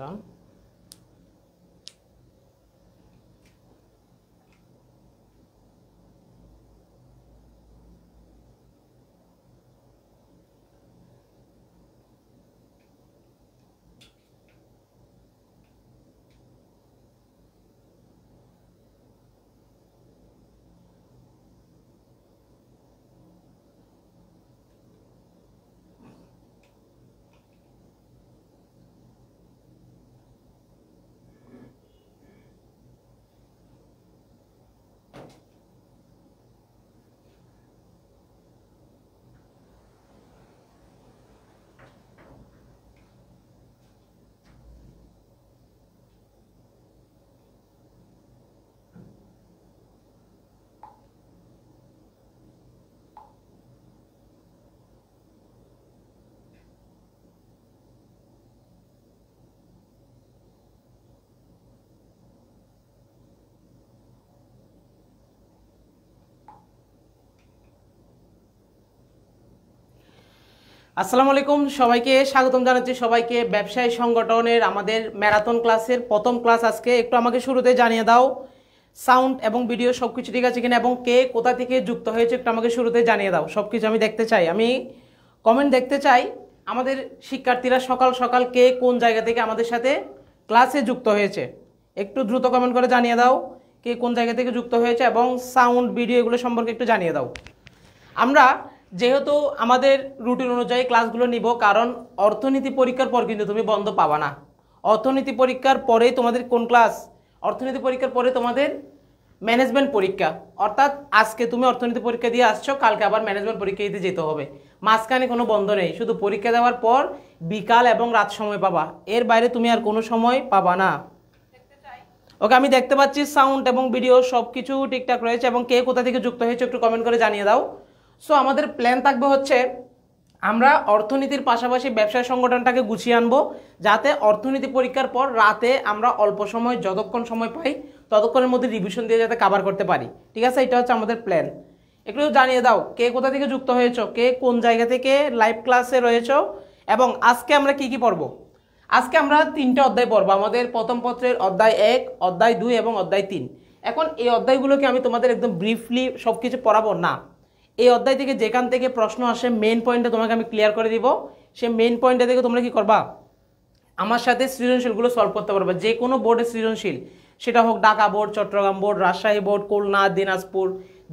ডান। আসসালামু আলাইকুম, সবাইকে স্বাগতম জানাচ্ছি। সবাইকে ব্যবসায়ী সংগঠনের আমাদের ম্যারাথন ক্লাসের প্রথম ক্লাস আজকে। একটু আমাকে শুরুতে জানিয়ে দাও সাউন্ড এবং ভিডিও সব কিছু ঠিক আছে কিনা, এবং কে কোথা থেকে যুক্ত হয়েছে একটু আমাকে শুরুতে জানিয়ে দাও। সব কিছু আমি দেখতে চাই, আমি কমেন্ট দেখতে চাই। আমাদের শিক্ষার্থীরা সকাল সকাল কে কোন জায়গা থেকে আমাদের সাথে ক্লাসে যুক্ত হয়েছে একটু দ্রুত কমেন্ট করে জানিয়ে দাও কে কোন জায়গা থেকে যুক্ত হয়েছে, এবং সাউন্ড ভিডিও এগুলো সম্পর্কে একটু জানিয়ে দাও। আমরা যেহেতু আমাদের রুটিন অনুযায়ী ক্লাসগুলো নিব, কারণ অর্থনীতি পরীক্ষার পর কিন্তু তুমি বন্ধ পাবা না। অর্থনীতি পরীক্ষার পরেই তোমাদের কোন ক্লাস? অর্থনীতি পরীক্ষার পরে তোমাদের ম্যানেজমেন্ট পরীক্ষা। অর্থাৎ আজকে তুমি অর্থনীতি পরীক্ষা দিয়ে আসছো, কালকে আবার ম্যানেজমেন্ট পরীক্ষা দিতে যেতে হবে। মাঝখানে কোনো বন্ধ নেই, শুধু পরীক্ষা দেওয়ার পর বিকাল এবং রাত সময় পাবা, এর বাইরে তুমি আর কোনো সময় পাবা না। ওকে, আমি দেখতে পাচ্ছি সাউন্ড এবং ভিডিও সব কিছু ঠিকঠাক রয়েছে, এবং কে কোথা থেকে যুক্ত হয়েছে একটু কমেন্ট করে জানিয়ে দাও। সো আমাদের প্ল্যান থাকবে হচ্ছে আমরা অর্থনীতির পাশাপাশি ব্যবসায় সংগঠনটাকে গুছিয়ে আনবো, যাতে অর্থনীতি পরীক্ষার পর রাতে আমরা অল্প সময় যতক্ষণ সময় পাই ততক্ষণের মধ্যে রিভিশন দিয়ে যাতে কভার করতে পারি। ঠিক আছে, এটা হচ্ছে আমাদের প্ল্যান। একটু জানিয়ে দাও কে কোথা থেকে যুক্ত হয়েছো, কে কোন জায়গা থেকে লাইভ ক্লাসে রয়েছো, এবং আজকে আমরা কি কি পড়বো। আজকে আমরা 3টে অধ্যায় পড়বো। আমাদের প্রথম পত্রের অধ্যায় 1, অধ্যায় 2 এবং অধ্যায় 3। এখন এই অধ্যায়গুলোকে আমি তোমাদের একদম ব্রিফলি সব কিছু পড়াবো না। এই অধ্যায় থেকে যেখান থেকে প্রশ্ন আসে মেইন পয়েন্টটা তোমাকে আমি ক্লিয়ার করে দিব। সেই মেইন পয়েন্টটা থেকে তোমরা কি করবা, আমার সাথে সৃজনশীলগুলো সলভ করতে পারবে। যে কোনো বোর্ডের সৃজনশীল, সেটা হোক Dhaka board, Chittagong board, Rajshahi board, Khulna, Dinajpur,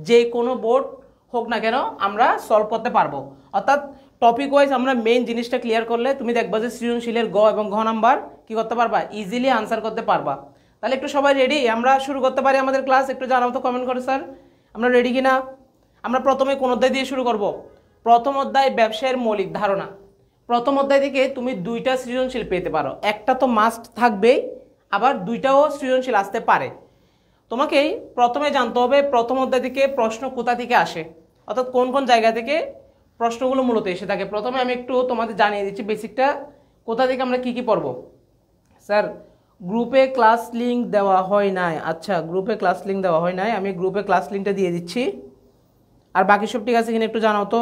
যে কোনো বোর্ড হোক না কেন আমরা সলভ করতে পারবো। অর্থাৎ টপিক ওয়াইজ আমরা মেইন জিনিসটা ক্লিয়ার করলে তুমি দেখবা যে সৃজনশীলের গ এবং ঘ নাম্বার কি করতে পারবা, ইজিলি আনসার করতে পারবা। তাহলে একটু সবাই রেডি? আমরা শুরু করতে পারি আমাদের ক্লাস? একটু জানাও তো কমেন্ট করে স্যার আমরা রেডি কিনা। আমরা প্রথমে কোন অধ্যায় দিয়ে শুরু করব? প্রথম অধ্যায় ব্যবসায়ের মৌলিক ধারণা। প্রথম অধ্যায় থেকে তুমি 2টা সৃজনশীল পেতে পারো, একটা তো মাস্ট থাকবেই, আবার 2টাও সৃজনশীল আসতে পারে। তোমাকেই প্রথমে জানতে হবে প্রথম অধ্যায় থেকে প্রশ্ন কোথা থেকে আসে, অর্থাৎ কোন কোন জায়গা থেকে প্রশ্নগুলো মূলত এসে থাকে। প্রথমে আমি একটু তোমাদের জানিয়ে দিচ্ছি বেসিকটা, কোথা থেকে আমরা কি কি পড়ব। স্যার গ্রুপে ক্লাস লিঙ্ক দেওয়া হয় নাই। আচ্ছা, গ্রুপে ক্লাস লিঙ্ক দেওয়া হয় নাই, আমি গ্রুপে ক্লাস লিঙ্কটা দিয়ে দিচ্ছি। আর বাকি সব ঠিক আছে কিনা একটু জানাও তো,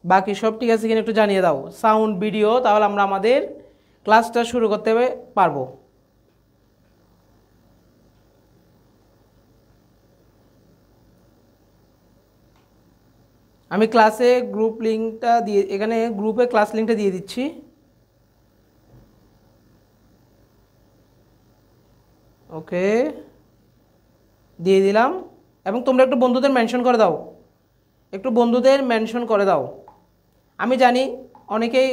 বাকি সব ঠিক আছে কিনা একটু জানিয়ে দাও। সাউন্ড ভিডিও, তাহলে আমরা আমাদের ক্লাসটা শুরু করতে পারবো। আমি ক্লাসে গ্রুপ লিঙ্কটা দিয়ে, এখানে গ্রুপে ক্লাস লিঙ্কটা দিয়ে দিচ্ছি। ওকে, দিয়ে দিলাম। এবং তোমরা একটু বন্ধুদের মেনশন করে দাও, একটু বন্ধুদের মেনশন করে দাও। আমি জানি অনেকেই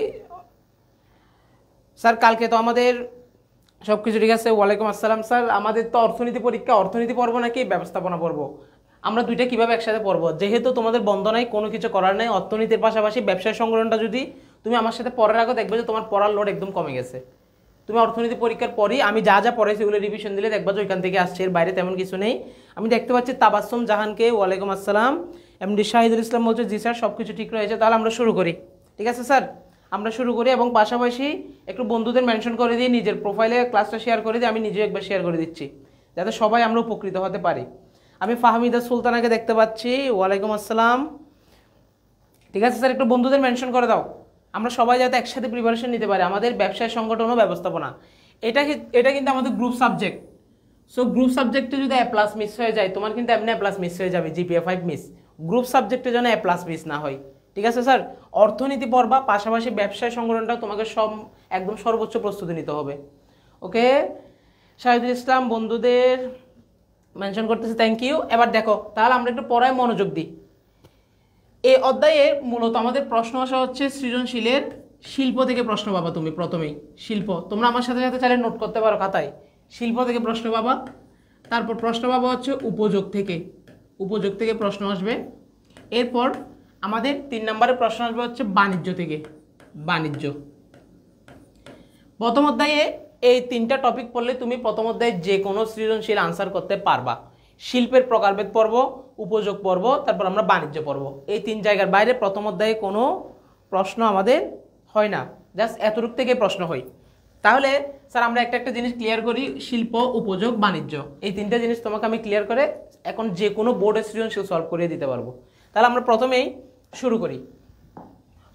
স্যার কালকে তো আমাদের সব কিছু ঠিক আছে। ওয়ালাইকুম আসসালাম স্যার, আমাদের তো অর্থনীতি পরীক্ষা, অর্থনীতি পড়বো নাকি ব্যবস্থাপনা পড়বো? আমরা দুইটা কিভাবে একসাথে পড়বো? যেহেতু তোমাদের বন্ধ নাই, কোনো কিছু করার নাই, অর্থনীতির পাশাপাশি ব্যবসায় সংগঠনটা যদি তুমি আমার সাথে পড়ার আগে দেখবে যে তোমার পড়ার লোড একদম কমে গেছে। তুমি অর্থনীতি পরীক্ষার পরই আমি যা যা পড়াইছি ওগুলো রিভিশন দিলে দেখবা যে ওইখান থেকে আসছে, এর বাইরে তেমন কিছু নেই। আমি দেখতে পাচ্ছি তাবাসসুম জাহানকে, ওয়ালাইকুম আসসালাম। এমডি শাহিদুল ইসলাম বলছে জি স্যার সব কিছু ঠিক রয়েছে। তাহলে আমরা শুরু করি। ঠিক আছে স্যার, আমরা শুরু করি, এবং পাশাপাশি একটু বন্ধুদের মেনশন করে দিয়ে নিজের প্রোফাইলে ক্লাসটা শেয়ার করে দিয়ে আমি নিজেও একবার শেয়ার করে দিচ্ছি, যাতে সবাই আমরা উপকৃত হতে পারি। আমি ফাহমিদা সুলতানাকে দেখতে পাচ্ছি, ওয়ালাইকুম আসসালাম। ঠিক আছে স্যার, একটু বন্ধুদের মেনশন করে দাও। আমরা সবাই যাতে একসাথে প্রিপারেশন নিতে পারি, আমাদের ব্যবসায় সংগঠন ও ব্যবস্থাপনা, এটা কিন্তু আমাদের গ্রুপ সাবজেক্ট। সো গ্রুপ সাবজেক্টে যদি এ প্লাস মিস হয়ে যায়, তোমার কিন্তু এমনি এ প্লাস মিস হয়ে যাবে, জিপিএ 5 মিস। গ্রুপ সাবজেক্টে যেন এ প্লাস মিস না হয়, ঠিক আছে স্যার? অর্থনীতি পড়বা, পাশাপাশি ব্যবসায় সংগঠনটা তোমাকে একদম সর্বোচ্চ প্রস্তুতি নিতে হবে। ওকে, শাহিদুল ইসলাম বন্ধুদের মেনশন করতেছে, থ্যাংক ইউ। এবার দেখো তাহলে আমরা একটু পড়ায় মনোযোগ দিই। এই অধ্যায়ে মূলত আমাদের প্রশ্ন আসা হচ্ছে সৃজনশীলের শিল্প থেকে প্রশ্ন পাবা তুমি প্রথমেই। শিল্প তোমরা আমার সাথে সাথে চাইলে নোট করতে পারো খাতায়। শিল্প থেকে প্রশ্ন পাবা, তারপর প্রশ্ন পাবা হচ্ছে উপযোগ থেকে, উপযোগ থেকে প্রশ্ন আসবে। এরপর আমাদের 3 নম্বরের প্রশ্ন আসবে হচ্ছে বাণিজ্য থেকে, বাণিজ্য। প্রথম অধ্যায়ে এই 3টা টপিক পড়লে তুমি প্রথম অধ্যায়ে যে কোনো সৃজনশীল আনসার করতে পারবা। শিল্পের প্রকারভেদ পর্ব, উপযোগ পর্ব, তারপর আমরা বাণিজ্য পর্ব, এই 3 জায়গার বাইরে প্রথম অধ্যায়ে কোনো প্রশ্ন আমাদের হয় না, জাস্ট এতটুক থেকে প্রশ্ন হয়। তাহলে স্যার আমরা একটা একটা জিনিস ক্লিয়ার করি, শিল্প, উপযোগ, বাণিজ্য, এই 3টা জিনিস তোমাকে আমি ক্লিয়ার করে এখন যে কোনো বোর্ডের সৃজনশীল সলভ করিয়ে দিতে পারবো। তাহলে আমরা প্রথমেই শুরু করি।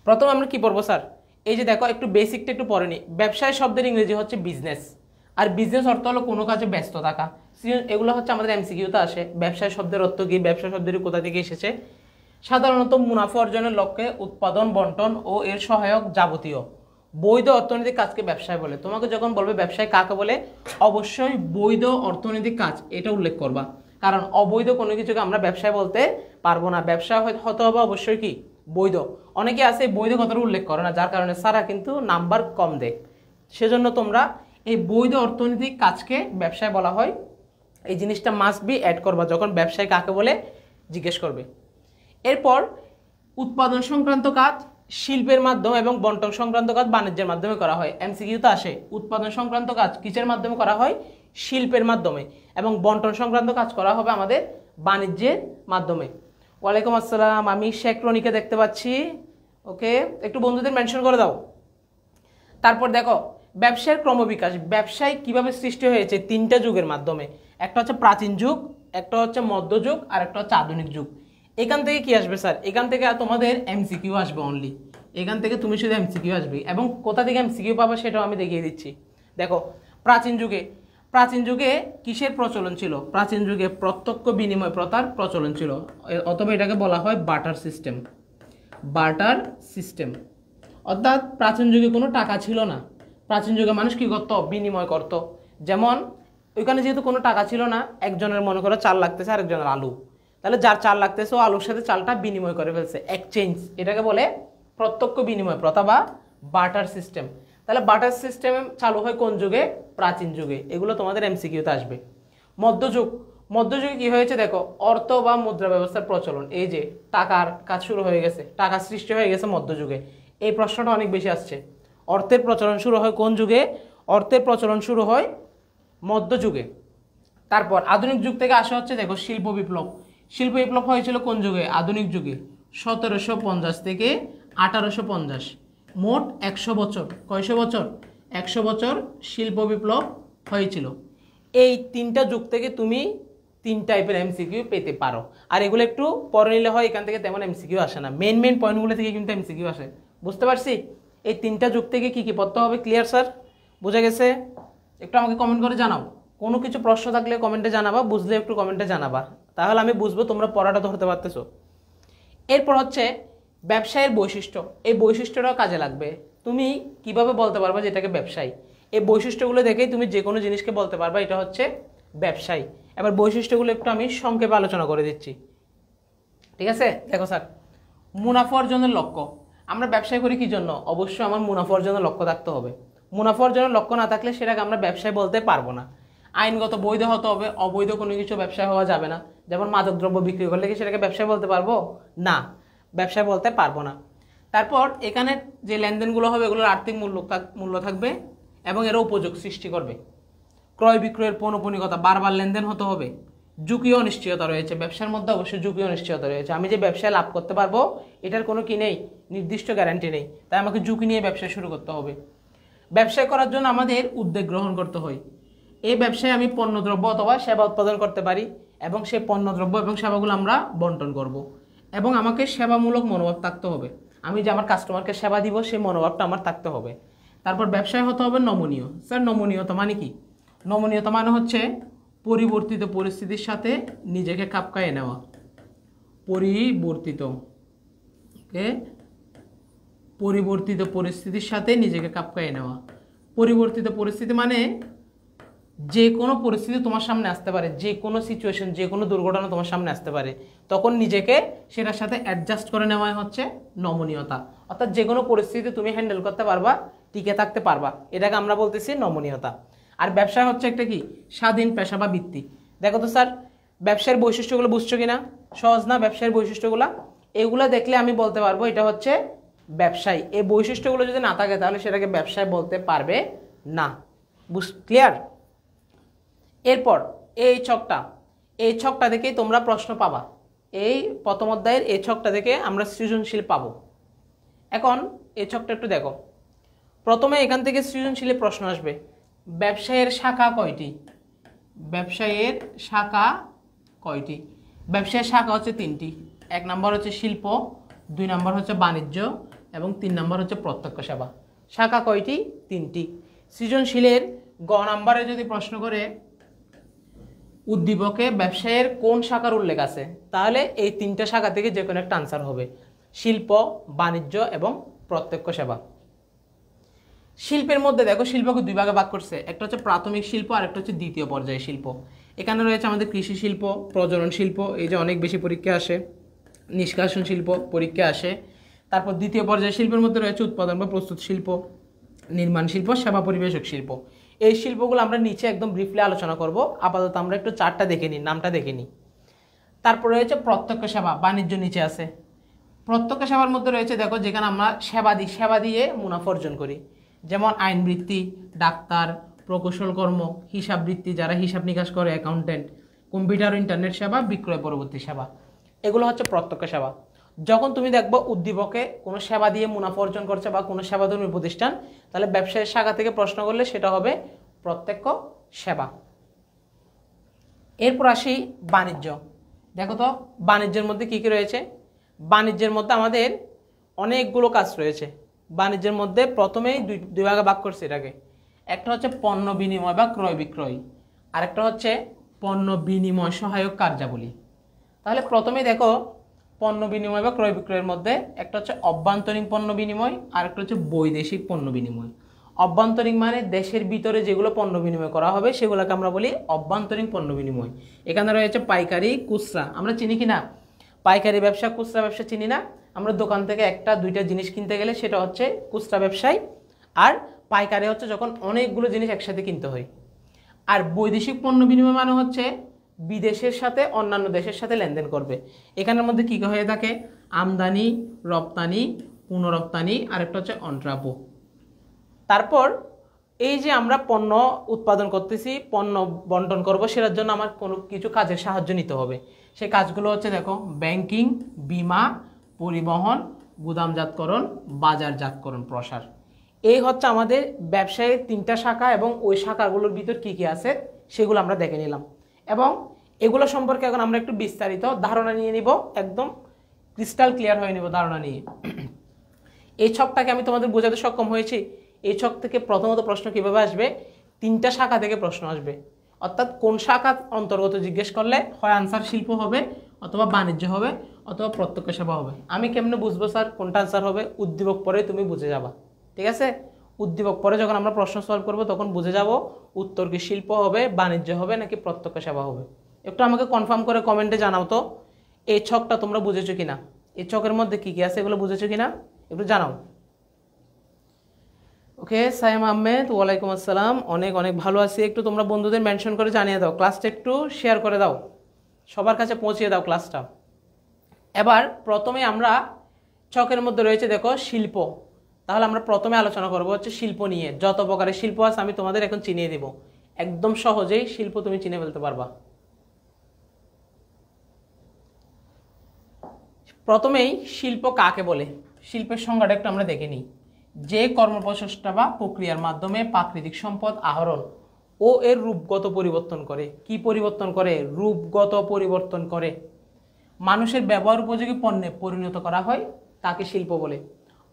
প্রথমে আমরা কি পড়বো স্যার? এই যে দেখো একটু বেসিকটা একটু পড়ে নি। ব্যবসায় শব্দের ইংরেজি হচ্ছে বিজনেস, আর বিজনেস অর্থ হলো কোনো কাজে ব্যস্ত থাকা। এগুলো হচ্ছে আমাদের এমসিকিউতে আসে। ব্যবসায় শব্দের অর্থ কি, ব্যবসা শব্দের কোথা থেকে এসেছে? সাধারণত মুনাফা অর্জনের লক্ষ্যে উৎপাদন, বন্টন ও এর সহায়ক যাবতীয় বৈধ অর্থনৈতিক কাজকে ব্যবসায় বলে। তোমাকে যখন বলবে ব্যবসায় কাকে বলে, অবশ্যই বৈধ অর্থনৈতিক কাজ এটা উল্লেখ করবা, কারণ অবৈধ কোনো কিছুকে আমরা ব্যবসায় বলতে পারবো না। ব্যবসা হতে হবে অবশ্যই কি বৈধ। অনেকে আছে বৈধ কথাটা উল্লেখ করে না, যার কারণে সারা কিন্তু নাম্বার কম দেয়। সেজন্য তোমরা এই বৈধ অর্থনৈতিক কাজকে ব্যবসায় বলা হয়, এই জিনিসটা মাস্ট বি অ্যাড করবা যখন ব্যবসায় কাকে বলে জিজ্ঞেস করবে। এরপর উৎপাদন সংক্রান্ত কাজ শিল্পের মাধ্যমে এবং বন্টন সংক্রান্ত কাজ বাণিজ্যের মাধ্যমে করা হয়। এমসিকিউতে আসে উৎপাদন সংক্রান্ত কাজ কিসের মাধ্যমে করা হয়? শিল্পের মাধ্যমে, এবং বন্টন সংক্রান্ত কাজ করা হবে আমাদের বাণিজ্যের মাধ্যমে। ওয়ালাইকুম আসসালাম, আমি শেখ রনিকে দেখতে পাচ্ছি। ওকে, একটু বন্ধুদের মেনশন করে দাও। তারপর দেখো ব্যবসার ক্রমবিকাশ, ব্যবসায় কিভাবে সৃষ্টি হয়েছে 3টা যুগের মাধ্যমে। একটা হচ্ছে প্রাচীন যুগ, একটা হচ্ছে মধ্যযুগ, আর একটা হচ্ছে আধুনিক যুগ। এখান থেকে কি আসবে স্যার? এখান থেকে তোমাদের এমসিকিউ আসবে অনলি, এখান থেকে তুমি শুধু এমসিকিউ আসবে, এবং কোথা থেকে এমসিকিউ পাবে সেটাও আমি দেখিয়ে দিচ্ছি। দেখো প্রাচীন যুগে কিসের প্রচলন ছিল? প্রাচীন যুগে প্রত্যক্ষ বিনিময় প্রথার প্রচলন ছিল, অথবা এটাকে বলা হয় বার্টার সিস্টেম। বার্টার সিস্টেম অর্থাৎ প্রাচীন যুগে কোনো টাকা ছিল না। প্রাচীন যুগে মানুষ কি করত? বিনিময় করত। যেমন ওইখানে যেহেতু কোনো টাকা ছিল না, একজনের মনে করো চাল লাগতেছে, আরেকজনের আলু, তাহলে যার চাল লাগতেছে ও আলুর সাথে চালটা বিনিময় করে ফেলছে, এক্সচেঞ্জ। এটাকে বলে প্রত্যক্ষ বিনিময় প্রথা বা বার্টার সিস্টেম। তাহলে বার্টার সিস্টেম চালু হয় কোন যুগে? প্রাচীন যুগে। এগুলো তোমাদের এমসিকিউতে আসবে। মধ্যযুগে কি হয়েছে দেখো, অর্থ বা মুদ্রা ব্যবস্থার প্রচলন। এই যে টাকার কাজ শুরু হয়ে গেছে, টাকা সৃষ্টি হয়ে গেছে মধ্যযুগে। এই প্রশ্নটা অনেক বেশি আসছে। অর্থের প্রচলন শুরু হয় কোন যুগে? অর্থের প্রচলন শুরু হয় মধ্যযুগে। তারপর আধুনিক যুগ থেকে আসা হচ্ছে দেখো শিল্প বিপ্লব। শিল্প বিপ্লব হয়েছিল কোন যুগে? আধুনিক যুগে, 1750 থেকে 1850, মোট 100 বছর। কয়শো বছর? 100 বছর শিল্প বিপ্লব হয়েছিল। এই 3টা যুগ থেকে তুমি 3 টাইপের এমসিকিউ পেতে পারো, আর এগুলো একটু পরে নিলে হয়, এখান থেকে তেমন এমসিকিউ আসে না। মেন পয়েন্টগুলো থেকে কিন্তু এমসিকিউ আসে, বুঝতে পারছি? এই 3টা যুগ থেকে কি কি পড়তে হবে, ক্লিয়ার স্যার? বুঝে গেছে? একটু আমাকে কমেন্ট করে জানাও। কোনো কিছু প্রশ্ন থাকলে কমেন্টে জানাবা, বুঝলে একটু কমেন্টে জানাবা, তাহলে আমি বুঝবো তোমরা পড়াটা ধরতে পারতেছো। এরপর হচ্ছে ব্যবসায়ের বৈশিষ্ট্য। এই বৈশিষ্ট্যটাও কাজে লাগবে। তুমি কিভাবে বলতে পারবা যে এটাকে ব্যবসায়ী? এই বৈশিষ্ট্যগুলো দেখেই তুমি যে কোনো জিনিসকে বলতে পারবা এটা হচ্ছে ব্যবসায়ী। এবার বৈশিষ্ট্যগুলো একটু আমি সংক্ষেপে আলোচনা করে দিচ্ছি, ঠিক আছে? দেখো স্যার, মুনাফা অর্জনের লক্ষ্য। আমরা ব্যবসায় করি কি জন্য? অবশ্যই আমার মুনাফা অর্জনের লক্ষ্য থাকতে হবে। মুনাফা অর্জনের লক্ষ্য না থাকলে সেটাকে আমরা ব্যবসায় বলতে পারবো না। আইনগত বৈধ হতে হবে, অবৈধ কোনো কিছু ব্যবসায় হওয়া যাবে না। যেমন মাদকদ্রব্য বিক্রি করলে কি সেটাকে ব্যবসায় বলতে পারবো? না, ব্যবসায় বলতে পারবো না। তারপর এখানে যে লেনদেনগুলো হবে এগুলোর আর্থিক মূল্য থাকবে এবং এরা উপযোগ সৃষ্টি করবে। ক্রয় বিক্রয়ের পৌনঃপুনিকতা, বারবার লেনদেন হতে হবে। ঝুঁকি ও অনিশ্চয়তা রয়েছে, ব্যবসার মধ্যে অবশ্যই ঝুঁকি ও অনিশ্চয়তা রয়েছে। আমি যে ব্যবসায় লাভ করতে পারবো এটার কোনো কি নেই, নির্দিষ্ট গ্যারান্টি নেই, তাই আমাকে ঝুঁকি নিয়ে ব্যবসা শুরু করতে হবে। ব্যবসা করার জন্য আমাদের উদ্যোগ গ্রহণ করতে হয়। এই ব্যবসায় আমি পণ্যদ্রব্য অথবা সেবা উৎপাদন করতে পারি, এবং সেই পণ্যদ্রব্য এবং সেবাগুলো আমরা বন্টন করব, এবং আমাকে সেবামূলক মনোভাব থাকতে হবে। আমি যে আমার কাস্টমারকে সেবা দিব সেই মনোভাবটা আমার থাকতে হবে। তারপর ব্যবসায় হতে হবে নমনীয়। স্যার নমনীয়তা মানে কি? নমনীয়তা মানে হচ্ছে পরিবর্তিত পরিস্থিতির সাথে নিজেকে খাপ খাইয়ে নেওয়া। পরিবর্তিত পরিস্থিতির সাথে নিজেকে খাপ খাইয়ে নেওয়া। পরিবর্তিত পরিস্থিতি মানে যে কোনো পরিস্থিতি তোমার সামনে আসতে পারে, যে কোনো সিচুয়েশন, যে কোনো দুর্ঘটনা তোমার সামনে আসতে পারে, তখন নিজেকে সেটার সাথে অ্যাডজাস্ট করে নেওয়াই হচ্ছে নমনীয়তা। অর্থাৎ যে কোনো পরিস্থিতি তুমি হ্যান্ডেল করতে পারবা, টিকে থাকতে পারবা, এটাকে আমরা বলতেছি নমনীয়তা। আর ব্যবসায় হচ্ছে একটা কি? স্বাধীন পেশা বা বৃত্তি। দেখো তো স্যার, ব্যবসার বৈশিষ্ট্যগুলো বুঝছো কিনা? সহজ না ব্যবসার বৈশিষ্ট্যগুলো? এগুলো দেখলে আমি বলতে পারবো এটা হচ্ছে ব্যবসায়ী। এই বৈশিষ্ট্যগুলো যদি না থাকে তাহলে সেটাকে ব্যবসায় বলতে পারবে না। ক্লিয়ার? এরপর এই ছকটা দেখেই তোমরা প্রশ্ন পাবা। এই প্রথম অধ্যায়ের এই ছকটা থেকে আমরা সৃজনশীল পাবো। এখন এই ছকটা একটু দেখো। প্রথমে এখান থেকে সৃজনশীলের প্রশ্ন আসবে। ব্যবসায়ের শাখা কয়টি? ব্যবসায়ের শাখা কয়টি? ব্যবসায়ের শাখা হচ্ছে 3টি। 1 নম্বর হচ্ছে শিল্প, 2 নম্বর হচ্ছে বাণিজ্য এবং 3 নম্বর হচ্ছে প্রত্যক্ষ সেবা। শাখা কয়টি? 3টি। সৃজনশীলের গ নম্বরে যদি প্রশ্ন করে উদ্দীপকে ব্যবসায়ের কোন শাখার উল্লেখ আছে, তাহলে এই 3টা শাখা থেকে যে কোনো একটা আনসার হবে, শিল্প, বাণিজ্য এবং প্রত্যক্ষ সেবা। শিল্পের মধ্যে দেখো শিল্পকে 2 ভাগে ভাগ করছে, একটা হচ্ছে প্রাথমিক শিল্প আর একটা হচ্ছে দ্বিতীয় পর্যায়ের শিল্প। এখানে রয়েছে আমাদের কৃষি শিল্প, প্রজনন শিল্প, এই যে অনেক বেশি পরীক্ষা আসে, নিষ্কাশন শিল্প পরীক্ষা আসে। তারপর দ্বিতীয় পর্যায়ের শিল্পের মধ্যে রয়েছে উৎপাদন বা প্রস্তুত শিল্প, নির্মাণ শিল্প, সেবা পরিবেশক শিল্প। এই শিল্পগুলো আমরা নিচে একদম ব্রিফলি আলোচনা করব। আপাতত আমরা একটু চারটা দেখে নিই, নামটা দেখে নিই। তারপর রয়েছে প্রত্যক্ষ সেবা, বাণিজ্য নিচে আছে। প্রত্যক্ষ সেবার মধ্যে রয়েছে দেখো যেখানে আমরা সেবা দিয়ে মুনাফা অর্জন করি, যেমন আইনবৃত্তি, ডাক্তার, প্রকৌশল কর্ম, হিসাব বৃত্তি যারা হিসাব নিকাশ করে, অ্যাকাউন্টেন্ট, কম্পিউটার ও ইন্টারনেট সেবা, বিক্রয় পরবর্তী সেবা, এগুলো হচ্ছে প্রত্যক্ষ সেবা। যখন তুমি দেখবো উদ্দীপকে কোনো সেবা দিয়ে মুনাফা অর্জন করছে বা কোনো সেবাধর্মী প্রতিষ্ঠান, তাহলে ব্যবসায়ের শাখা থেকে প্রশ্ন করলে সেটা হবে প্রত্যক্ষ সেবা। এরপর আসি বাণিজ্য। দেখো তো বাণিজ্যের মধ্যে কি কি রয়েছে? বাণিজ্যের মধ্যে আমাদের অনেকগুলো কাজ রয়েছে। বাণিজ্যের মধ্যে প্রথমেই দুই ভাগে ভাগ করছে এটাকে। একটা হচ্ছে পণ্য বিনিময় বা ক্রয় বিক্রয়, আরেকটা হচ্ছে পণ্য বিনিময় সহায়ক কার্যাবলী। তাহলে প্রথমেই দেখো পণ্য বিনিময় বা ক্রয় বিক্রয়ের মধ্যে একটা হচ্ছে অভ্যন্তরীণ পণ্য বিনিময় আর একটা হচ্ছে বৈদেশিক পণ্য বিনিময়। অভ্যন্তরীণ মানে দেশের ভিতরে যেগুলো পণ্য বিনিময় করা হবে সেগুলোকে আমরা বলি অভ্যন্তরীণ পণ্য বিনিময়। এখানে রয়েছে পাইকারি, খুচরা। আমরা চিনি কি না পাইকারি ব্যবসা, খুচরা ব্যবসা চিনি না? আমরা দোকান থেকে একটা দুইটা জিনিস কিনতে গেলে সেটা হচ্ছে খুচরা ব্যবসায়, আর পাইকারি হচ্ছে যখন অনেকগুলো জিনিস একসাথে কিনতে হয়। আর বৈদেশিক পণ্য বিনিময় মানে হচ্ছে বিদেশের সাথে অন্যান্য দেশের সাথে লেনদেন করবে। এখানের মধ্যে কী হয়ে থাকে? আমদানি, রপ্তানি, পুনরপ্তানি, আর একটা হচ্ছে অন্ট্রাপো। তারপর এই যে আমরা পণ্য উৎপাদন করতেছি, পণ্য বন্টন করব, সেটার জন্য আমার কোনো কিছু কাজের সাহায্য নিতে হবে। সেই কাজগুলো হচ্ছে দেখো ব্যাংকিং, বিমা, পরিবহন, গুদামজাতকরণ, বাজারজাতকরণ, প্রসার। এই হচ্ছে আমাদের ব্যবসায়ের 3টা শাখা এবং ওই শাখাগুলোর ভিতর কী কী আছে সেগুলো আমরা দেখে নিলাম। এবং এগুলো সম্পর্কে এখন আমরা একটু বিস্তারিত ধারণা নিয়ে নিব, একদম ক্রিস্টাল ক্লিয়ার হয়ে নিব ধারণা নিয়ে। এই ছকটাকে আমি তোমাদের বোঝাতে সক্ষম হয়েছি। এই ছক থেকে প্রথমত প্রশ্ন কীভাবে আসবে? 3টা শাখা থেকে প্রশ্ন আসবে, অর্থাৎ কোন শাখা অন্তর্গত জিজ্ঞেস করলে হয় আনসার শিল্প হবে, অথবা বাণিজ্য হবে, অথবা প্রত্যক্ষ সেবা হবে। আমি কেমনে বুঝবো স্যার কোনটা আনসার হবে? উদ্দীপক পরে তুমি বুঝে যাবা, ঠিক আছে? উদ্দীপক পরে যখন আমরা প্রশ্ন সলভ করব তখন বুঝে যাব উত্তর কি শিল্প হবে, বাণিজ্য হবে নাকি প্রত্যক্ষ সেবা হবে। একটু আমাকে কনফার্ম করে কমেন্টে জানাও তো এই ছকটা তোমরা বুঝেছো কিনা, এই ছকের মধ্যে কি কি আছে এগুলো বুঝেছো কিনা একটু জানাও। ওকে, সাইম আহমেদ, ওয়ালাইকুম আসসালাম। অনেক অনেক ভালো আছি। একটু তোমরা বন্ধুদের মেনশন করে জানিয়ে দাও, ক্লাসটা একটু শেয়ার করে দাও, সবার কাছে পৌঁছিয়ে দাও ক্লাসটা। এবার প্রথমে আমরা ছকের মধ্যে রয়েছে দেখো শিল্প। তাহলে আমরা প্রথমে আলোচনা করব হচ্ছে শিল্প নিয়ে। যত প্রকারের শিল্প আছে আমি তোমাদের এখন চিনিয়ে দিব, একদম সহজেই শিল্প তুমি চিনে ফেলতে পারবা। প্রথমেই শিল্প কাকে বলে, শিল্পের সংজ্ঞাটা একটু আমরা দেখে নিই। যে কর্মপ্রচেষ্টা বা প্রক্রিয়ার মাধ্যমে প্রাকৃতিক সম্পদ আহরণ ও এর রূপগত পরিবর্তন করে। কি পরিবর্তন করে? রূপগত পরিবর্তন করে মানুষের ব্যবহার উপযোগী পণ্যে পরিণত করা হয়, তাকে শিল্প বলে।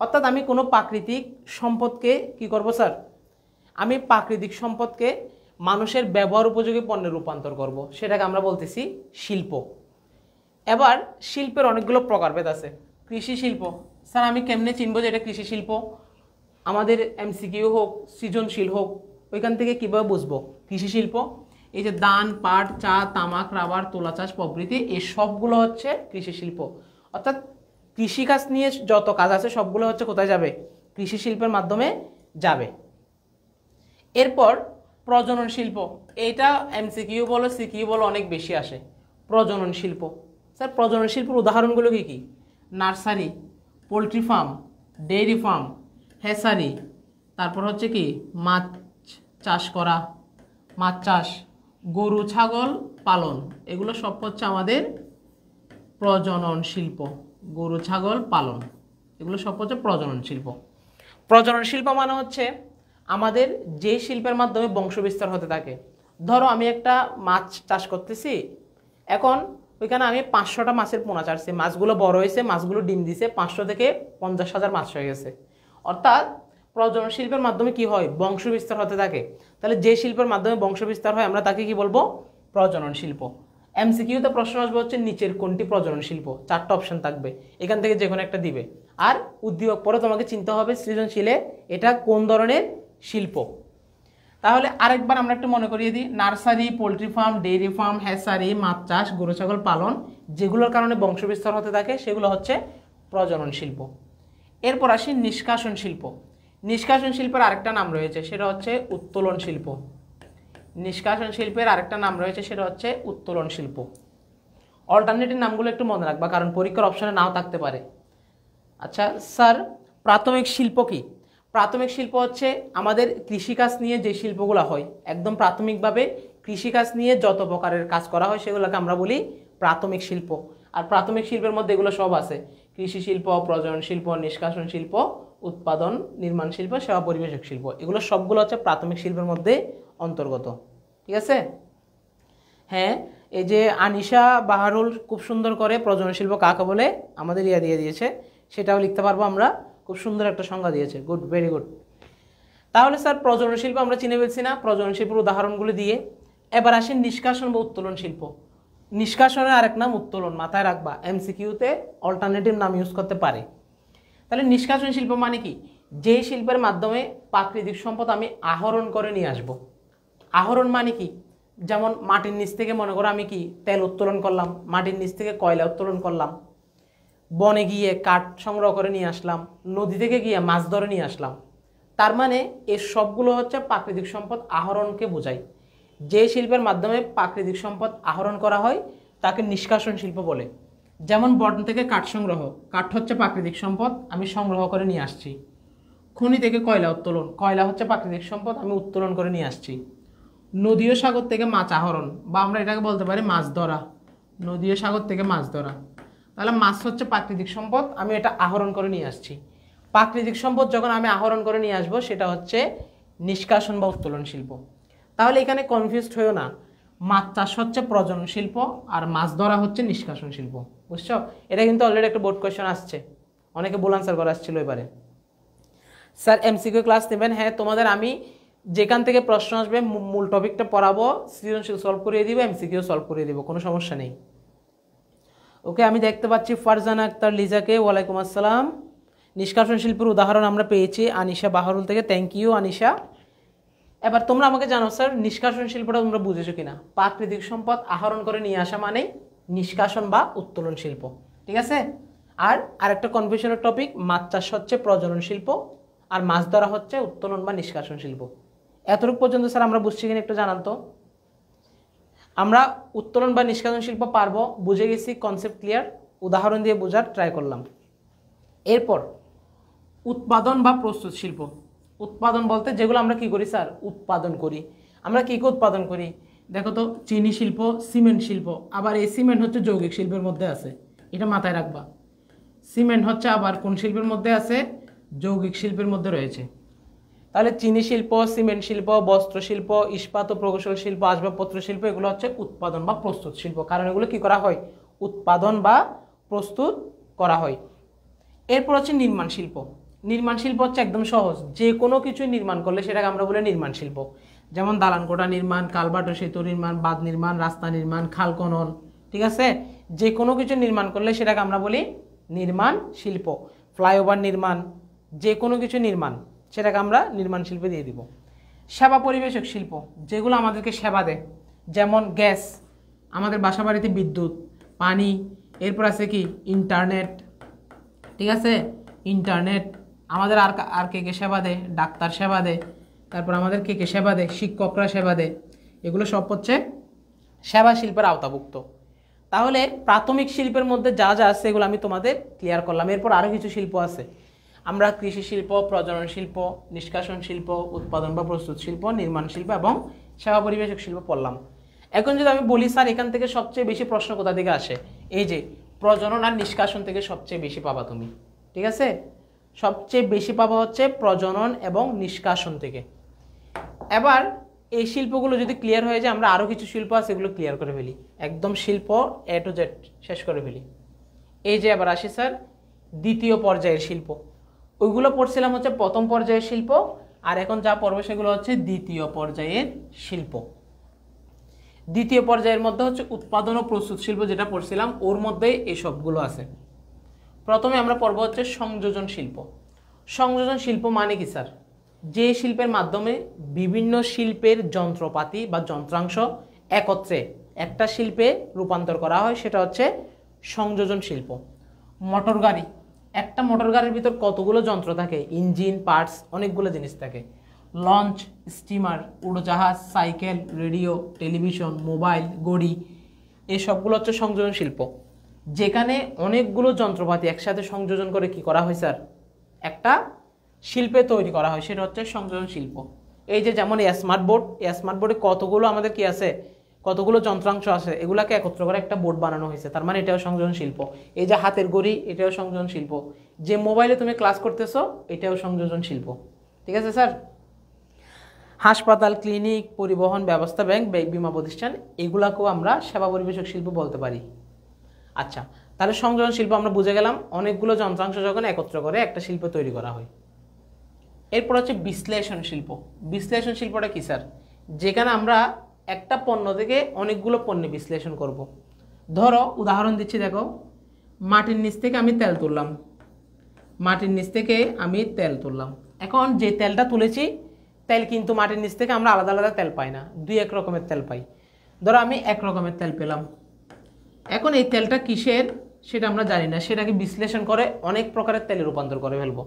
অর্থাৎ আমি কোনো প্রাকৃতিক সম্পদকে কি করব স্যার, আমি প্রাকৃতিক সম্পদকে মানুষের ব্যবহার উপযোগী পণ্যে রূপান্তর করব, সেটাকে আমরা বলতেছি শিল্প। এবার শিল্পের অনেকগুলো প্রকারভেদ আছে। কৃষি শিল্প, স্যার আমি কেমনে চিনব যে এটা কৃষি শিল্প? আমাদের এমসিকিউ হোক, সৃজনশীল হোক, ওইখান থেকে কীভাবে বুঝবো কৃষি শিল্প? এই যে ধান, পাট, চা, তামাক, রাবার, তুলা চাষ প্রভৃতি, এই সবগুলো হচ্ছে কৃষি শিল্প। অর্থাৎ কৃষিকাজ নিয়ে যত কাজ আছে সবগুলো হচ্ছে কোথায় যাবে? কৃষি শিল্পের মাধ্যমে যাবে। এরপর প্রজনন শিল্প, এইটা এমসিকিউ বলো সিকিউ বলো অনেক বেশি আসে। প্রজনন শিল্প, স্যার প্রজনন শিল্পের উদাহরণগুলো কী কী? Nursery, poultry farm, dairy farm, hatchery, তারপর হচ্ছে কি মাছ চাষ করা, মাছ চাষ, গরু ছাগল পালন, এগুলো সব হচ্ছে আমাদের প্রজনন শিল্প। গরু ছাগল পালন, এগুলো সব হচ্ছে প্রজনন শিল্প। প্রজনন শিল্প মানে হচ্ছে আমাদের যে শিল্পের মাধ্যমে বংশবিস্তার হতে থাকে। ধরো আমি একটা মাছ চাষ করতেছি, এখন ওইখানে আমি 500টা মাছের পোনা চাষছি, মাছগুলো বড় হয়েছে, মাছগুলো ডিম দিছে, 500 থেকে 50,000 মাছ হয়ে গেছে। অর্থাৎ প্রজনন শিল্পের মাধ্যমে কি হয়? বংশবিস্তার হতে থাকে। তাহলে যে শিল্পের মাধ্যমে বংশবিস্তার হয় আমরা তাকে কি বলবো? প্রজনন শিল্প। এমসিকিউতে প্রশ্ন আসবে হচ্ছে নিচের কোনটি প্রজনন শিল্প, 4টা অপশন থাকবে, এখান থেকে যে কোনো একটা দিবে। আর উদ্দীপক পরে তোমাকে চিনতে হবে সৃজনশীলে এটা কোন ধরনের শিল্প। তাহলে আরেকবার আমরা একটু মনে করিয়ে দিই, nursery, poultry farm, dairy farm, hatchery, মাছ চাষ, গরু ছাগল পালন, যেগুলোর কারণে বংশবিস্তার হতে থাকে সেগুলো হচ্ছে প্রজনন শিল্প। এরপর আসি নিষ্কাশন শিল্প। নিষ্কাশন শিল্পের আরেকটা নাম রয়েছে, সেটা হচ্ছে উত্তোলন শিল্প। নিষ্কাশন শিল্পের আরেকটা নাম রয়েছে, সেটা হচ্ছে উত্তোলন শিল্প। অল্টারনেটিভ নামগুলো একটু মনে রাখবা, কারণ পরীক্ষার অপশনে নাও থাকতে পারে। আচ্ছা স্যার, প্রাথমিক শিল্প কি? প্রাথমিক শিল্প হচ্ছে আমাদের কৃষিকাজ নিয়ে যে শিল্পগুলো হয়, একদম প্রাথমিকভাবে কৃষিকাজ নিয়ে যত প্রকারের কাজ করা হয় সেগুলোকে আমরা বলি প্রাথমিক শিল্প। আর প্রাথমিক শিল্পের মধ্যে এগুলো সব আছে, কৃষি শিল্প, প্রজনন শিল্প, নিষ্কাশন শিল্প, উৎপাদন নির্মাণ শিল্প, সেবা পরিবেশক শিল্প, এগুলো সবগুলো হচ্ছে প্রাথমিক শিল্পের মধ্যে অন্তর্গত। ঠিক আছে? হ্যাঁ, এই যে আনিশা বাহারুল খুব সুন্দর করে প্রজনন শিল্প কাকে বলে আমাদের দিয়ে দিয়েছে, সেটাও লিখতে পারবো আমরা, খুব সুন্দর একটা সংজ্ঞা দিয়েছে। Good, very good. তাহলে স্যার প্রজনন শিল্প আমরা চিনে ফেলছি না প্রজনন শিল্পের উদাহরণগুলো দিয়ে। এবার আসেন নিষ্কাশন বা উত্তোলন শিল্প। নিষ্কাশনের আরেক নাম উত্তোলন, মাথায় রাখবা, এমসিকিউতে অল্টারনেটিভ নাম ইউজ করতে পারে। তাহলে নিষ্কাশন শিল্প মানে কি? যে শিল্পের মাধ্যমে প্রাকৃতিক সম্পদ আমি আহরণ করে নিয়ে আসব। আহরণ মানে কি? যেমন মাটির নিচ থেকে মনে করো আমি কি তেল উত্তোলন করলাম, মাটির নিচ থেকে কয়লা উত্তোলন করলাম, বনে গিয়ে কাঠ সংগ্রহ করে নিয়ে আসলাম, নদী থেকে গিয়ে মাছ ধরে নিয়ে আসলাম। তার মানে এই সবগুলো হচ্ছে প্রাকৃতিক সম্পদ আহরণকে বোঝায়। যে শিল্পের মাধ্যমে প্রাকৃতিক সম্পদ আহরণ করা হয় তাকে নিষ্কাশন শিল্প বলে। যেমন বন থেকে কাঠ সংগ্রহ, কাঠ হচ্ছে প্রাকৃতিক সম্পদ, আমি সংগ্রহ করে নিয়ে আসছি। খনি থেকে কয়লা উত্তোলন, কয়লা হচ্ছে প্রাকৃতিক সম্পদ, আমি উত্তোলন করে নিয়ে আসছি। নদী ও সাগর থেকে মাছ আহরণ, বা আমরা এটাকে বলতে পারি মাছ ধরা, নদী ও সাগর থেকে মাছ ধরা। তাহলে মাছ হচ্ছে প্রাকৃতিক সম্পদ, আমি এটা আহরণ করে নিয়ে আসছি। প্রাকৃতিক সম্পদ যখন আমি আহরণ করে নিয়ে আসবো সেটা হচ্ছে নিষ্কাশন বা উত্তোলন শিল্প। তাহলে এখানে কনফিউজড হয়েও না, মাছ চাষ হচ্ছে প্রজনন শিল্প আর মাছ ধরা হচ্ছে নিষ্কাশন শিল্প। বুঝছো? এটা কিন্তু অলরেডি একটা বোর্ড কোয়েশ্চেন আসছে, অনেকে ভুল আনসার করে আসছিল এবারে। স্যার এমসিকিউ ক্লাস নেবেন? হ্যাঁ, তোমাদের আমি যেখান থেকে প্রশ্ন আসবে মূল টপিকটা পড়াবো, সৃজনশীল সলভ করিয়ে দিব, এমসিকিউ সলভ করিয়ে দিব, কোনো সমস্যা নেই। ওকে, আমি দেখতে পাচ্ছি ফারজানা আক্তার লিজাকে, ওয়ালাইকুম আসসালাম। নিষ্কাশন শিল্পের উদাহরণ আমরা পেয়েছি আনিশা বাহারুল থেকে, থ্যাংক ইউ আনিশা। এবার তোমরা আমাকে জানো স্যার নিষ্কাশন শিল্পটা তোমরা বুঝেছো কিনা? প্রাকৃতিক সম্পদ আহরণ করে নিয়ে আসা মানে নিষ্কাশন বা উত্তোলন শিল্প। ঠিক আছে? আর আরেকটা কনফিউশনের টপিক, মাছ চাষ হচ্ছে প্রজনন শিল্প আর মাছ ধরা হচ্ছে উত্তোলন বা নিষ্কাশন শিল্প। এতটুকু পর্যন্ত স্যার আমরা বুঝছি কিনা একটু জানান তো। আমরা উত্তোলন বা নিষ্কাশন শিল্প পারবো, বুঝে গেছি, কনসেপ্ট ক্লিয়ার, উদাহরণ দিয়ে বোঝার ট্রাই করলাম। এরপর উৎপাদন বা প্রস্তুত শিল্প। উৎপাদন বলতে যেগুলো আমরা কি করি স্যার? উৎপাদন করি। আমরা কি কি উৎপাদন করি? দেখো তো, চিনি শিল্প, সিমেন্ট শিল্প, আবার এই সিমেন্ট হচ্ছে যৌগিক শিল্পের মধ্যে আছে, এটা মাথায় রাখবা। সিমেন্ট হচ্ছে আবার কোন শিল্পের মধ্যে আছে? যৌগিক শিল্পের মধ্যে রয়েছে। তাহলে চিনি শিল্প, সিমেন্ট শিল্প, বস্ত্র শিল্প, ইস্পাত ও প্রকৌশল শিল্প, আসবাবপত্র শিল্প, এগুলো হচ্ছে উৎপাদন বা প্রস্তুত শিল্প। কারণ এগুলো কি করা হয়? উৎপাদন বা প্রস্তুত করা হয়। এরপর হচ্ছে নির্মাণ শিল্প। নির্মাণ শিল্প হচ্ছে একদম সহজ, যে কোনো কিছু নির্মাণ করলে সেটাকে আমরা বলি নির্মাণ শিল্প। যেমন দালান কোঠা নির্মাণ, কালভার্ট ও সেতু নির্মাণ, বাঁধ নির্মাণ, রাস্তা নির্মাণ, খাল খনন, ঠিক আছে। যে কোনো কিছু নির্মাণ করলে সেটাকে আমরা বলি নির্মাণ শিল্প। ফ্লাইওভার নির্মাণ, যে কোনো কিছু নির্মাণ সেটাকে আমরা নির্মাণ শিল্পে দিয়ে দিব। সেবা পরিবেশক শিল্প, যেগুলো আমাদেরকে সেবা দেয়, যেমন গ্যাস, আমাদের বাসা বাড়িতে বিদ্যুৎ, পানি, এরপর আছে কি ইন্টারনেট, ঠিক আছে। ইন্টারনেট আমাদের আর কে কে সেবা দেয়, ডাক্তার সেবা দেয়, তারপর আমাদের কে কে সেবা দেয়, শিক্ষকরা সেবা দেয়, এগুলো সব হচ্ছে সেবা শিল্পের আওতাভুক্ত। তাহলে প্রাথমিক শিল্পের মধ্যে যা যা আছে এগুলো আমি তোমাদের ক্লিয়ার করলাম। এরপর আরও কিছু শিল্প আছে, আমরা কৃষি শিল্প, প্রজনন শিল্প, নিষ্কাশন শিল্প, উৎপাদন বা প্রস্তুত শিল্প, নির্মাণ শিল্প এবং সেবা পরিবেশক শিল্প পড়লাম। এখন যদি আমি বলি স্যার এখান থেকে সবচেয়ে বেশি প্রশ্ন কোথা থেকে আসে, এই যে প্রজনন আর নিষ্কাশন থেকে সবচেয়ে বেশি পাবা তুমি, ঠিক আছে। সবচেয়ে বেশি পাবা হচ্ছে প্রজনন এবং নিষ্কাশন থেকে। এবার এই শিল্পগুলো যদি ক্লিয়ার হয়ে যায়, আমরা আরও কিছু শিল্প আছে এগুলো ক্লিয়ার করে ফেলি, একদম শিল্প A to Z শেষ করে ফেলি। এই যে এবার আসি স্যার দ্বিতীয় পর্যায়ের শিল্প, ওইগুলো পড়ছিলাম হচ্ছে প্রথম পর্যায়ের শিল্প, আর এখন যা পড়বে সেগুলো হচ্ছে দ্বিতীয় পর্যায়ের শিল্প। দ্বিতীয় পর্যায়ের মধ্যে হচ্ছে উৎপাদন ও প্রস্তুত শিল্প, যেটা পড়ছিলাম ওর মধ্যেই এই সবগুলো আছে। প্রথমে আমরা পড়ব হচ্ছে সংযোজন শিল্প। সংযোজন শিল্প মানে কি স্যার? যে শিল্পের মাধ্যমে বিভিন্ন শিল্পের যন্ত্রপাতি বা যন্ত্রাংশ একত্রে একটা শিল্পে রূপান্তর করা হয়, সেটা হচ্ছে সংযোজন শিল্প। মোটর গাড়ি, একটা মোটর গাড়ির ভিতর কতগুলো যন্ত্র থাকে, ইঞ্জিন, পার্টস, অনেকগুলো জিনিস থাকে। লঞ্চ, স্টিমার, উড়োজাহাজ, সাইকেল, রেডিও, টেলিভিশন, মোবাইল, ঘড়ি, এই সবগুলো হচ্ছে সংযোজন শিল্প, যেখানে অনেকগুলো যন্ত্রপাতি একসাথে সংযোজন করে কি করা হয় স্যার, একটা শিল্পে তৈরি করা হয়, সেটা হচ্ছে সংযোজন শিল্প। এই যে যেমন স্মার্ট বোর্ড, স্মার্ট বোর্ডে কতগুলো আমাদের কি আছে, কতগুলো যন্ত্রাংশ আছে, এগুলাকে একত্র করে একটা বোর্ড বানানো হয়েছে, তার মানে এটাও সংযোজন শিল্প। এই যে হাতের ঘড়ি, এটাও সংযোজন শিল্প। যে মোবাইলে তুমি ক্লাস করতেছো, এটাও সংযোজন শিল্প, ঠিক আছে স্যার। হাসপাতাল, ক্লিনিক, পরিবহন ব্যবস্থা, ব্যাংক, বীমা প্রতিষ্ঠান, এগুলাকেও আমরা সেবা পরিবেশক শিল্প বলতে পারি। আচ্ছা, তাহলে সংযোজন শিল্প আমরা বুঝে গেলাম, অনেকগুলো যন্ত্রাংশ যখন একত্র করে একটা শিল্প তৈরি করা হয়। এরপর হচ্ছে বিশ্লেষণ শিল্প। বিশ্লেষণ শিল্পটা কি স্যার? যেখানে আমরা একটা পণ্য থেকে অনেকগুলো পণ্য বিশ্লেষণ করব। ধরো উদাহরণ দিচ্ছি, দেখো মাটির নিচ থেকে আমি তেল তুললাম, মাটির নিচ থেকে আমি তেল তুললাম। এখন যে তেলটা তুলেছি, তেল কিন্তু মাটির নিচ থেকে আমরা আলাদা আলাদা তেল পাই না, দুই এক রকমের তেল পাই। ধরো আমি এক রকমের তেল পেলাম, এখন এই তেলটা কিসের সেটা আমরা জানি না, সেটাকে বিশ্লেষণ করে অনেক প্রকারের তেলে রূপান্তর করে ফেলবো।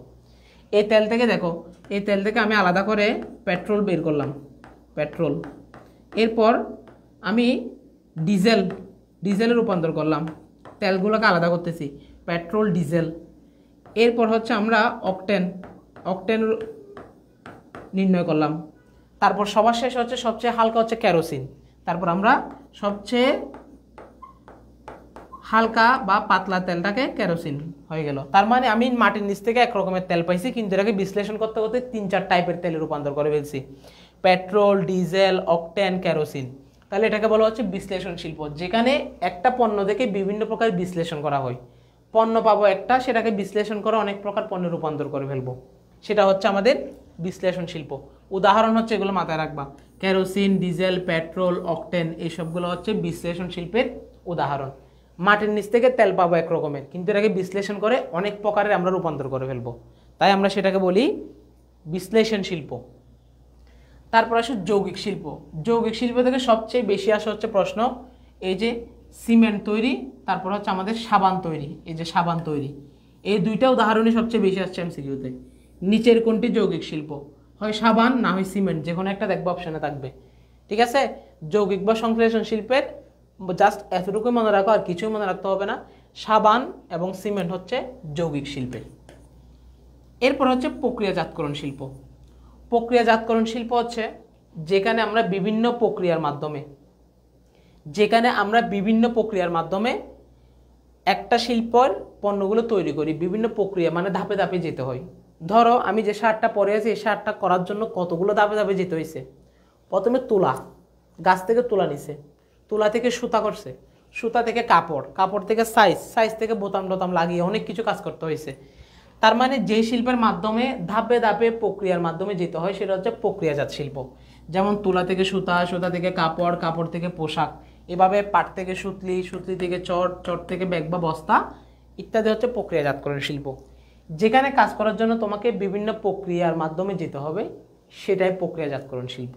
এই তেল থেকে দেখো, এই তেল থেকে আমি আলাদা করে পেট্রোল বের করলাম, পেট্রোল। এরপর আমি ডিজেলে রূপান্তর করলাম, তেলগুলোকে আলাদা করতেছি, পেট্রোল, ডিজেল। এরপর হচ্ছে আমরা অকটেন নির্ণয় করলাম। তারপর সবার শেষ হচ্ছে সবচেয়ে হালকা হচ্ছে কেরোসিন। তারপর আমরা সবচেয়ে হালকা বা পাতলা তেলটাকে কেরোসিন হয়ে গেল। তার মানে আমি মাটির নিচ থেকে এক রকমের তেল পাইছি, কিন্তু এটাকে বিশ্লেষণ করতে করতে 3-4 টাইপের তেলে রূপান্তর করে ফেলছি, পেট্রোল, ডিজেল, অকটেন, কেরোসিন। তাহলে এটাকে বলা হচ্ছে বিশ্লেষণ শিল্প, যেখানে একটা পণ্য থেকে বিভিন্ন প্রকার বিশ্লেষণ করা হয়। পণ্য পাবো একটা, সেটাকে বিশ্লেষণ করে অনেক প্রকার পণ্যে রূপান্তর করে ফেলবো, সেটা হচ্ছে আমাদের বিশ্লেষণ শিল্প। উদাহরণ হচ্ছে এগুলো মাথায় রাখবা, কেরোসিন, ডিজেল, পেট্রোল, অকটেন, এইসবগুলো হচ্ছে বিশ্লেষণ শিল্পের উদাহরণ। মাটির নিচ থেকে তেল পাবো এক রকমের, কিন্তু এটাকে বিশ্লেষণ করে অনেক প্রকারের আমরা রূপান্তর করে ফেলবো, তাই আমরা সেটাকে বলি বিশ্লেষণ শিল্প। তারপর আসে যৌগিক শিল্প। যৌগিক শিল্প থেকে সবচেয়ে বেশি আসা হচ্ছে প্রশ্ন, এই যে সিমেন্ট তৈরি, তারপর হচ্ছে আমাদের সাবান তৈরি, এই যে সাবান তৈরি, এই দুইটা উদাহরণই সবচেয়ে বেশি আসছে এমসিকিউতে। নিচের কোনটি যৌগিক শিল্প? হয় সাবান না হয় সিমেন্ট, যে কোনো একটা দেখবো অপশানে থাকবে, ঠিক আছে। যৌগিক বা সংশ্লেষণ শিল্পের জাস্ট এতটুকুই মনে রাখো, আর কিছুই মনে রাখতে হবে না, সাবান এবং সিমেন্ট হচ্ছে যৌগিক শিল্পের। এরপর হচ্ছে প্রক্রিয়াজাতকরণ শিল্প। প্রক্রিয়াজাতকরণ শিল্প হচ্ছে যেখানে আমরা বিভিন্ন প্রক্রিয়ার মাধ্যমে একটা শিল্পের পণ্যগুলো তৈরি করি। বিভিন্ন প্রক্রিয়া মানে ধাপে ধাপে যেতে হয়। ধরো আমি যে শার্টটা পরে আছি, এই শার্টটা করার জন্য কতগুলো ধাপে ধাপে যেতে হয়েছে। প্রথমে তুলা, গাছ থেকে তুলা নিছে, তুলা থেকে সুতা করছে, সুতা থেকে কাপড়, কাপড় থেকে সাইজ থেকে বোতাম টোতাম লাগিয়ে অনেক কিছু কাজ করতে হয়েছে। তার মানে যে শিল্পের মাধ্যমে ধাপে ধাপে প্রক্রিয়ার মাধ্যমে যেতে হয় সেটা হচ্ছে প্রক্রিয়াজাত শিল্প। যেমন তুলা থেকে সুতা, সুতা থেকে কাপড়, কাপড় থেকে পোশাক, এভাবে পাট থেকে সুতলি, সুতলি থেকে চট, চট থেকে ব্যাগ বা বস্তা ইত্যাদি হচ্ছে প্রক্রিয়াজাতকরণ শিল্প। যেখানে কাজ করার জন্য তোমাকে বিভিন্ন প্রক্রিয়ার মাধ্যমে যেতে হবে সেটাই প্রক্রিয়াজাতকরণ শিল্প।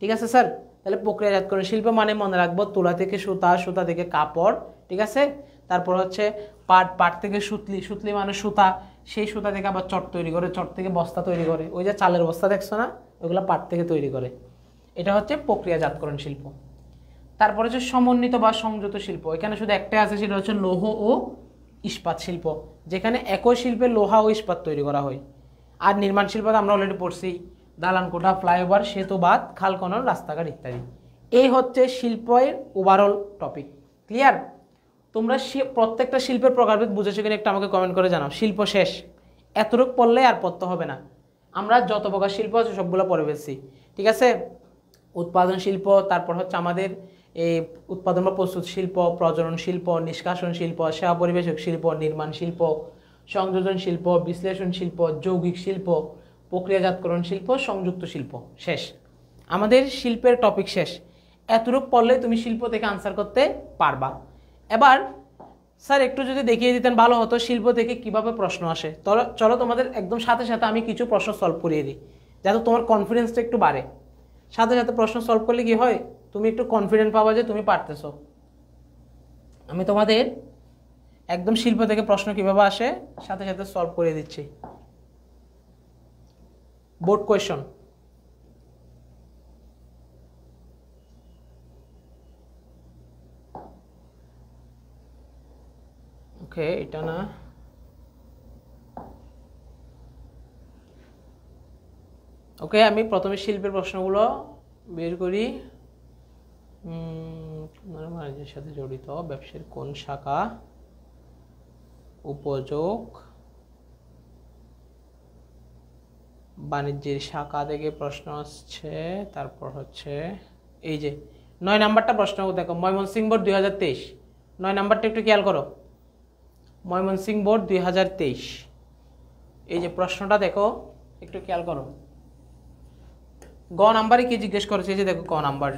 ঠিক আছে স্যার? তাহলে প্রক্রিয়াজাতকরণ শিল্প মানে মনে রাখবো তুলা থেকে সুতা, সুতা থেকে কাপড়, ঠিক আছে? তারপর হচ্ছে পাট, পাট থেকে সুতলি, সুতলি মানে সুতা, সেই সুতা থেকে আবার চট তৈরি করে, চট থেকে বস্তা তৈরি করে, ওই যে চালের বস্তা দেখছো না, ওইগুলো পাট থেকে তৈরি করে। এটা হচ্ছে প্রক্রিয়াজাতকরণ শিল্প। তারপর হচ্ছে সমন্বিত বা সংযুক্ত শিল্প। এখানে শুধু একটাই আছে, সেটা হচ্ছে লৌহ ও ইস্পাত শিল্প, যেখানে একই শিল্পে লোহা ও ইস্পাত তৈরি করা হয়। আর নির্মাণ শিল্প আমরা অলরেডি পড়ছি, দালান কোঠা, ফ্লাইওভার, সেতু, বাঁধ, খাল খনন, রাস্তাঘাট ইত্যাদি। এই হচ্ছে শিল্পের ওভারঅল টপিক। ক্লিয়ার? তোমরা প্রত্যেকটা শিল্পের প্রকারভেদ বুঝেছো কিনা একটু আমাকে কমেন্ট করে জানাও। শিল্প শেষ, এতটুকু পড়লে আর পড়তে হবে না। আমরা যত প্রকার শিল্প আছে সবগুলো পড়ে ফেলছি, ঠিক আছে? উৎপাদন শিল্প, তারপর হচ্ছে আমাদের এই উৎপাদন বা প্রস্তুত শিল্প, প্রজনন শিল্প, নিষ্কাশন শিল্প, সেবা পরিবেশক শিল্প, নির্মাণ শিল্প, সংযোজন শিল্প, বিশ্লেষণ শিল্প, যৌগিক শিল্প, প্রক্রিয়াজাতকরণ শিল্প, সংযুক্ত শিল্প। শেষ, আমাদের শিল্পের টপিক শেষ। এতটুকু পড়লে তুমি শিল্প থেকে আনসার করতে পারবা। এবার স্যার একটু যদি দেখিয়ে দিতেন ভালো হতো শিল্প থেকে কিভাবে প্রশ্ন আসে। চলো তোমাদের একদম সাথে সাথে আমি কিছু প্রশ্ন সলভ করিয়ে দিই, যাতে তোমার কনফিডেন্সটা একটু বাড়ে। সাথে সাথে প্রশ্ন সলভ করলে কি হয়, তুমি একটু কনফিডেন্ট পাবা যে তুমি পারতেছো। আমি তোমাদের একদম শিল্প থেকে প্রশ্ন কিভাবে আসে সাথে সাথে সলভ করে দিচ্ছি। বোর্ড কোয়েশ্চন, ওকে, এটা না, ওকে। আমি প্রথমে শিল্পের প্রশ্নগুলো বের করি। বাণিজ্যের সাথে জড়িত ব্যবসার কোন শাখা উপযোগ? বাণিজ্যের শাখা থেকে প্রশ্ন আসছে। তারপর হচ্ছে এই যে 9 নাম্বারটা প্রশ্ন দেখো, ময়মনসিংহ বোর্ড 2023, 9 নাম্বারটা একটু খেয়াল করো। ময়মনসিংহ বোর্ড 2023, এই যে প্রশ্নটা দেখো, একটু খেয়াল করো। গ নাম্বারে কি জিজ্ঞেস করেছে, যে দেখো ক নাম্বার,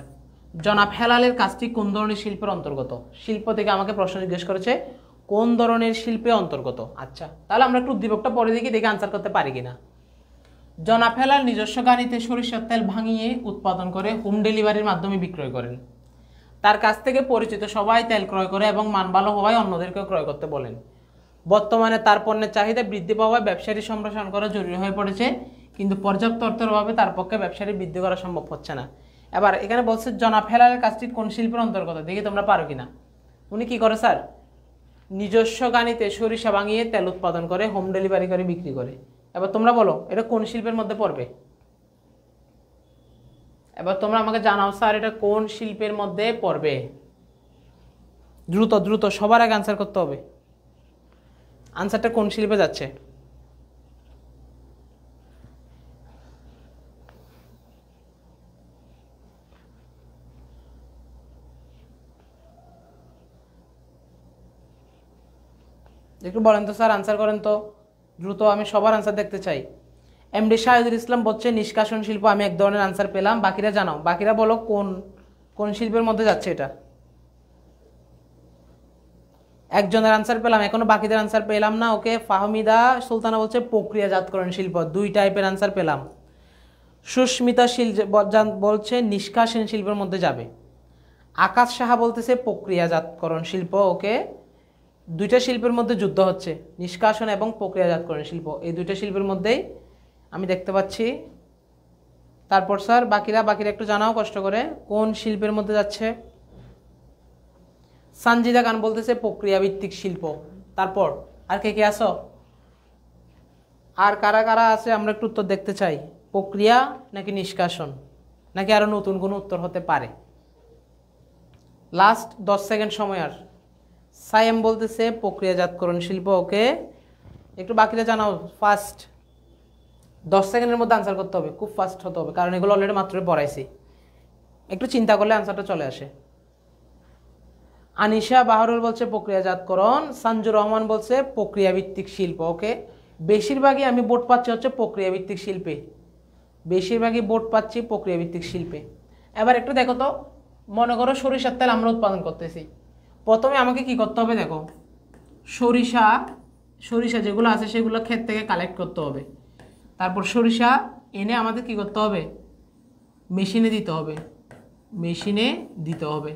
জনাব হেলালের কাজটি কোন ধরনের শিল্পের অন্তর্গত? শিল্প থেকে আমাকে প্রশ্ন জিজ্ঞেস করেছে কোন ধরনের শিল্পে অন্তর্গত। আচ্ছা, তাহলে আমরা একটু উদ্দীপকটা পরে দেখি আনসার করতে পারি কিনা। জনাব হেলাল নিজস্ব গাড়িতে সরিষার তেল ভাঙিয়ে উৎপাদন করে হোম ডেলিভারির মাধ্যমে বিক্রয় করেন। তার কাছ থেকে পরিচিত সবাই তেল ক্রয় করে এবং মান ভালো হওয়ায় অন্যদেরকেও ক্রয় করতে বলেন। বর্তমানে তার পণ্যের চাহিদা বৃদ্ধি পাওয়ায় ব্যবসায়ী সম্প্রসারণ করা জরুরি হয়ে পড়েছে, কিন্তু পর্যাপ্ত অর্থের অভাবে তার পক্ষে ব্যবসায়ী বৃদ্ধি করা সম্ভব হচ্ছে না। এবার এখানে বলছে জনাব হেলালের কাজটি কোন শিল্পের অন্তর্গত, দেখি তোমরা পারো কিনা। উনি কি করে স্যার, নিজস্ব গাড়িতে সরিষা ভাঙিয়ে তেল উৎপাদন করে হোম ডেলিভারি করে বিক্রি করে। এবার তোমরা বলো এটা কোন শিল্পের মধ্যে পড়বে? এবার তোমরা আমাকে জানাও স্যার এটা কোন শিল্পের মধ্যে পড়বে। দ্রুত দ্রুত সবার আগে আনসার করতে হবে, আনসারটা কোন শিল্পে যাচ্ছে। একটু বলেন তো স্যার, আনসার করেন তো দ্রুত, আমি সবার আনসার দেখতে চাই। এমডি শাহিদুল ইসলাম বলছে নিষ্কাশন শিল্প, আমি এক ধরনের আনসার পেলাম। বাকিরা জানাও, বাকিরা বলো কোন কোন শিল্পের মধ্যে যাচ্ছে এটা। একজনের আনসার পেলাম, এখনো বাকিদের আনসার পেলাম না। ওকে, ফাহমিদা সুলতানা বলছে প্রক্রিয়াজাতকরণ শিল্প, 2 টাইপের আনসার পেলাম। সুস্মিতা বলছে নিষ্কাশন শিল্পের মধ্যে যাবে। আকাশ সাহা বলতেছে প্রক্রিয়াজাতকরণ শিল্প। ওকে, 2টা শিল্পের মধ্যে যুদ্ধ হচ্ছে, নিষ্কাশন এবং প্রক্রিয়াজাতকরণ শিল্প, এই 2টা শিল্পের মধ্যেই আমি দেখতে পাচ্ছি। তারপর স্যার বাকিরা একটু জানাও কষ্ট করে কোন শিল্পের মধ্যে যাচ্ছে। সানজিদা খান বলতেছে প্রক্রিয়া ভিত্তিক শিল্প। তারপর আর কে আসো, আর কারা কারা আছে আমরা একটু উত্তর দেখতে চাই। প্রক্রিয়া নাকি নিষ্কাশন, নাকি আরো নতুন কোনো উত্তর হতে পারে? লাস্ট 10 সেকেন্ড সময়। আর সাইম বলতেছে প্রক্রিয়াজাতকরণ শিল্প। ওকে, একটু বাকিরা জানাও ফাস্ট, 10 সেকেন্ডের মধ্যে আনসার করতে হবে, খুব ফাস্ট হতে হবে, কারণ এগুলো অলরেডি মাত্রই পড়াইছি। একটু চিন্তা করলে আনসারটা চলে আসে। আনিশা বাহারুল বলছে প্রক্রিয়াজাতকরণ, সানজুর রহমান বলছে প্রক্রিয়া ভিত্তিক শিল্প। ওকে, বেশিরভাগই আমি বোর্ড পাচ্ছি হচ্ছে প্রক্রিয়াভিত্তিক শিল্পে, বেশিরভাগই বোর্ড পাচ্ছি প্রক্রিয়াভিত্তিক শিল্পে। এবার একটু দেখো তো, মনে করো সরিষার তেল আমরা উৎপাদন করতেছি। প্রথমে আমাকে কি করতে হবে দেখো, সরিষা যেগুলো আছে সেগুলো ক্ষেত থেকে কালেক্ট করতে হবে। তারপর সরিষা এনে আমাদের কি করতে হবে, মেশিনে দিতে হবে,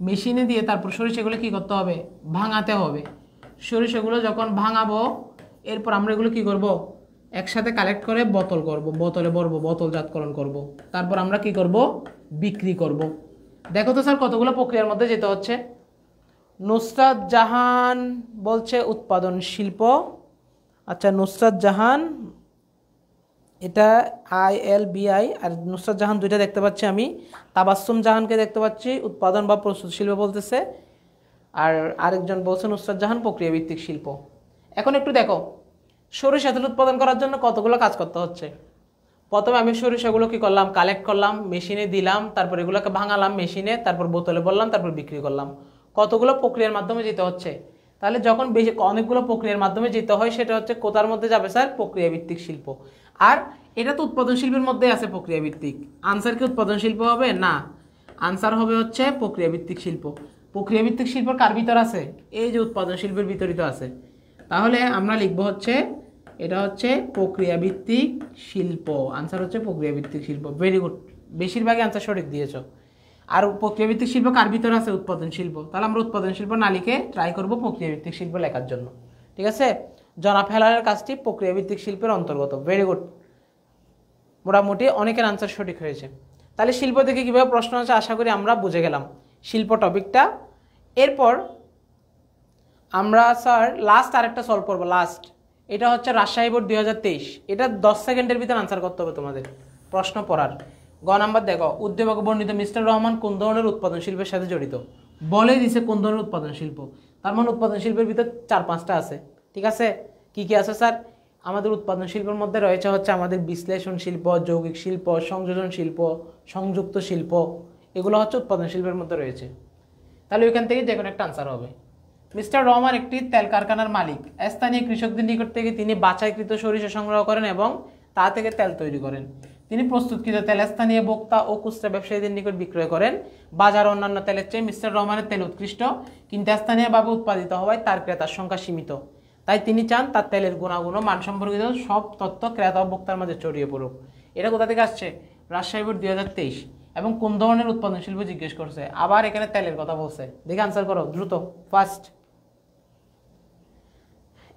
মেশিনে দিয়ে তারপর সরিষাগুলো কি করতে হবে, ভাঙাতে হবে। সরিষাগুলো যখন ভাঙাবো এরপর আমরা এগুলো কি করব, একসাথে কালেক্ট করে বোতলে ভরবো, বোতলজাতকরণ করব। তারপর আমরা কি করব, বিক্রি করব। দেখো তো স্যার কতগুলো প্রক্রিয়ার মধ্যে যেতে হচ্ছে। নুসরাত জাহান বলছে উৎপাদন শিল্প। আচ্ছা, নুসরাত জাহান, এটা ILBI, আর নুসরাত জাহান দুইটা দেখতে পাচ্ছি আমি। তাবাসসুম জাহানকে দেখতে পাচ্ছি উৎপাদন বা প্রস্তুত শিল্প বলতেছে, আর আরেকজন বলছে নুসরাত জাহান প্রক্রিয়াভিত্তিক শিল্প। এখন একটু দেখো, সরিষা তেল উৎপাদন করার জন্য কতগুলো কাজ করতে হচ্ছে। প্রথমে আমি সরিষাগুলো কি করলাম, কালেক্ট করলাম, মেশিনে দিলাম, তারপর এগুলোকে ভাঙালাম মেশিনে, তারপর বোতলে বললাম, তারপর বিক্রি করলাম। কতগুলো প্রক্রিয়ার মাধ্যমে যেতে হচ্ছে। তাহলে যখন অনেকগুলো প্রক্রিয়ার মাধ্যমে যেতে হয় সেটা হচ্ছে কোথার মধ্যে যাবে স্যার, প্রক্রিয়াভিত্তিক শিল্প। আর এটা তো উৎপাদন শিল্পের মধ্যে আছে প্রক্রিয়াভিত্তিক। আনসার কি উৎপাদন শিল্প হবে না, আনসার হবে হচ্ছে প্রক্রিয়াভিত্তিক শিল্প। প্রক্রিয়াভিত্তিক শিল্প কার ভিতর আছে, এই যে উৎপাদন শিল্পের বিতরিত আছে। তাহলে আমরা লিখবো হচ্ছে এটা হচ্ছে প্রক্রিয়াভিত্তিক শিল্প। আনসার হচ্ছে প্রক্রিয়াভিত্তিক শিল্প। ভেরি গুড, বেশিরভাগই আনসার সঠিক দিয়েছ। আর প্রক্রিয়াভিত্তিক শিল্প কার ভিতরে আছে, উৎপাদন শিল্প। তাহলে আমরা উৎপাদন শিল্প না লিখে ট্রাই করব প্রক্রিয়াভিত্তিক শিল্প লেখার জন্য। ঠিক আছে, জনাব হেলালের কাজটি প্রক্রিয়াভিত্তিক শিল্পের অন্তর্গত। ভেরি গুড, মোটামুটি অনেকের আনসার সঠিক হয়েছে। তাহলে শিল্প থেকে কীভাবে প্রশ্ন আছে আশা করি আমরা বুঝে গেলাম শিল্প টপিকটা। এরপর আমরা স্যার লাস্ট আরেকটা সলভ করবো। লাস্ট এটা হচ্ছে রাজশাহী বোর্ড 2023। এটা 10 সেকেন্ডের ভিতরে আনসার করতে হবে তোমাদের প্রশ্ন পড়ার। গ নাম্বার দেখো, উদ্দীপক বর্ণিত মিস্টার রহমান কোন ধরনের উৎপাদন শিল্পের সাথে জড়িত, বলে দিছে কোন ধরনের উৎপাদন শিল্প। তার মানে উৎপাদন শিল্পের ভিতর 4-5টা আছে। ঠিক আছে, কি কি আছে স্যার, আমাদের উৎপাদন শিল্পের মধ্যে রয়েছে হচ্ছে আমাদের বিশ্লেষণ শিল্প, যৌগিক শিল্প, সংযোজন শিল্প, সংযুক্ত শিল্প, এগুলো হচ্ছে উৎপাদন শিল্পের মধ্যে রয়েছে। তাহলে ওইখান থেকে যে কোনো একটা আনসার হবে। মিস্টার রহমান একটি তেল কারখানার মালিক। স্থানীয় কৃষকদের নিকট থেকে তিনি বাছাইকৃত সরিষা সংগ্রহ করেন এবং তা থেকে তেল তৈরি করেন। তিনি প্রস্তুতকৃত তেল স্থানীয় ভোক্তা ও খুচরা ব্যবসায়ীদের নিকট বিক্রয় করেন। বাজার অন্যান্য তেলের চেয়ে মিস্টার রহমানের তেল উৎকৃষ্ট, কিন্তু স্থানীয়ভাবে উৎপাদিত হওয়ায় তার ক্রেতার সংখ্যা সীমিত। তাই তিনি চান তার তেলের গুণাগুণ ও মান সম্পর্কিত সব তথ্য ক্রেতা ও ভোক্তার মাঝে ছড়িয়ে পড়ুক। এটা কোথা থেকে আসছে, রাজশাহী বোর্ড 2023। এবং কোন ধরনের উৎপাদন শিল্প জিজ্ঞেস করছে, আবার এখানে তেলের কথা বলছে। দেখে আনসার করো দ্রুত, ফার্স্ট।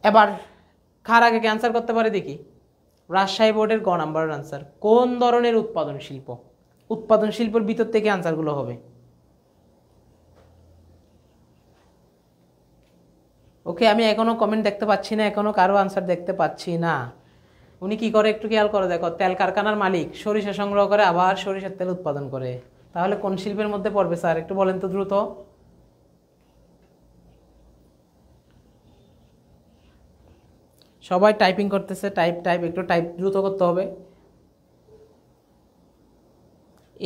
এবার কার আগে ক্যান্সার করতে পারে দেখি। রাজশাহী বোর্ডের গ নাম্বারের আনসার কোন ধরনের উৎপাদন শিল্প, উৎপাদন শিল্পের ভিতর থেকে আনসারগুলো হবে। ওকে, আমি এখনো কমেন্ট দেখতে পাচ্ছি না, এখনো কারো আনসার দেখতে পাচ্ছি না। উনি কি করে একটু খেয়াল করে দেখো, তেল কারখানার মালিক, সরিষা সংগ্রহ করে আবার সরিষার তেল উৎপাদন করে। তাহলে কোন শিল্পের মধ্যে পড়বে স্যার, একটু বলেন তো দ্রুত। সবাই টাইপিং করতেছে, একটু টাইপ দ্রুত করতে হবে।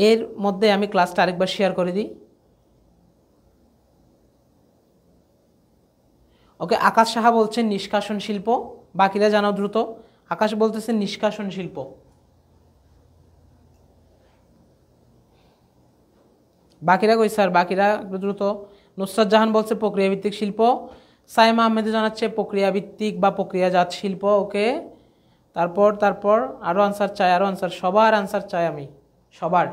এর মধ্যে আমি ক্লাসটা আরেকবার শেয়ার করে দিই। ওকে, আকাশ সাহা বলছেন নিষ্কাশন শিল্প, বাকিরা জানাও দ্রুত। আকাশ বলতেছে নিষ্কাশন শিল্প। বাকিরা কই স্যার, বাকিরা একটু দ্রুত। নুসরাত জাহান বলছে প্রক্রিয়াভিত্তিক শিল্প। সাইমা আহমেদ জানাচ্ছে প্রক্রিয়াভিত্তিক বা প্রক্রিয়াজাত শিল্প। ওকে, তারপর আরও আনসার চাই, আরও আনসার, সবার আনসার চাই আমি, সবার।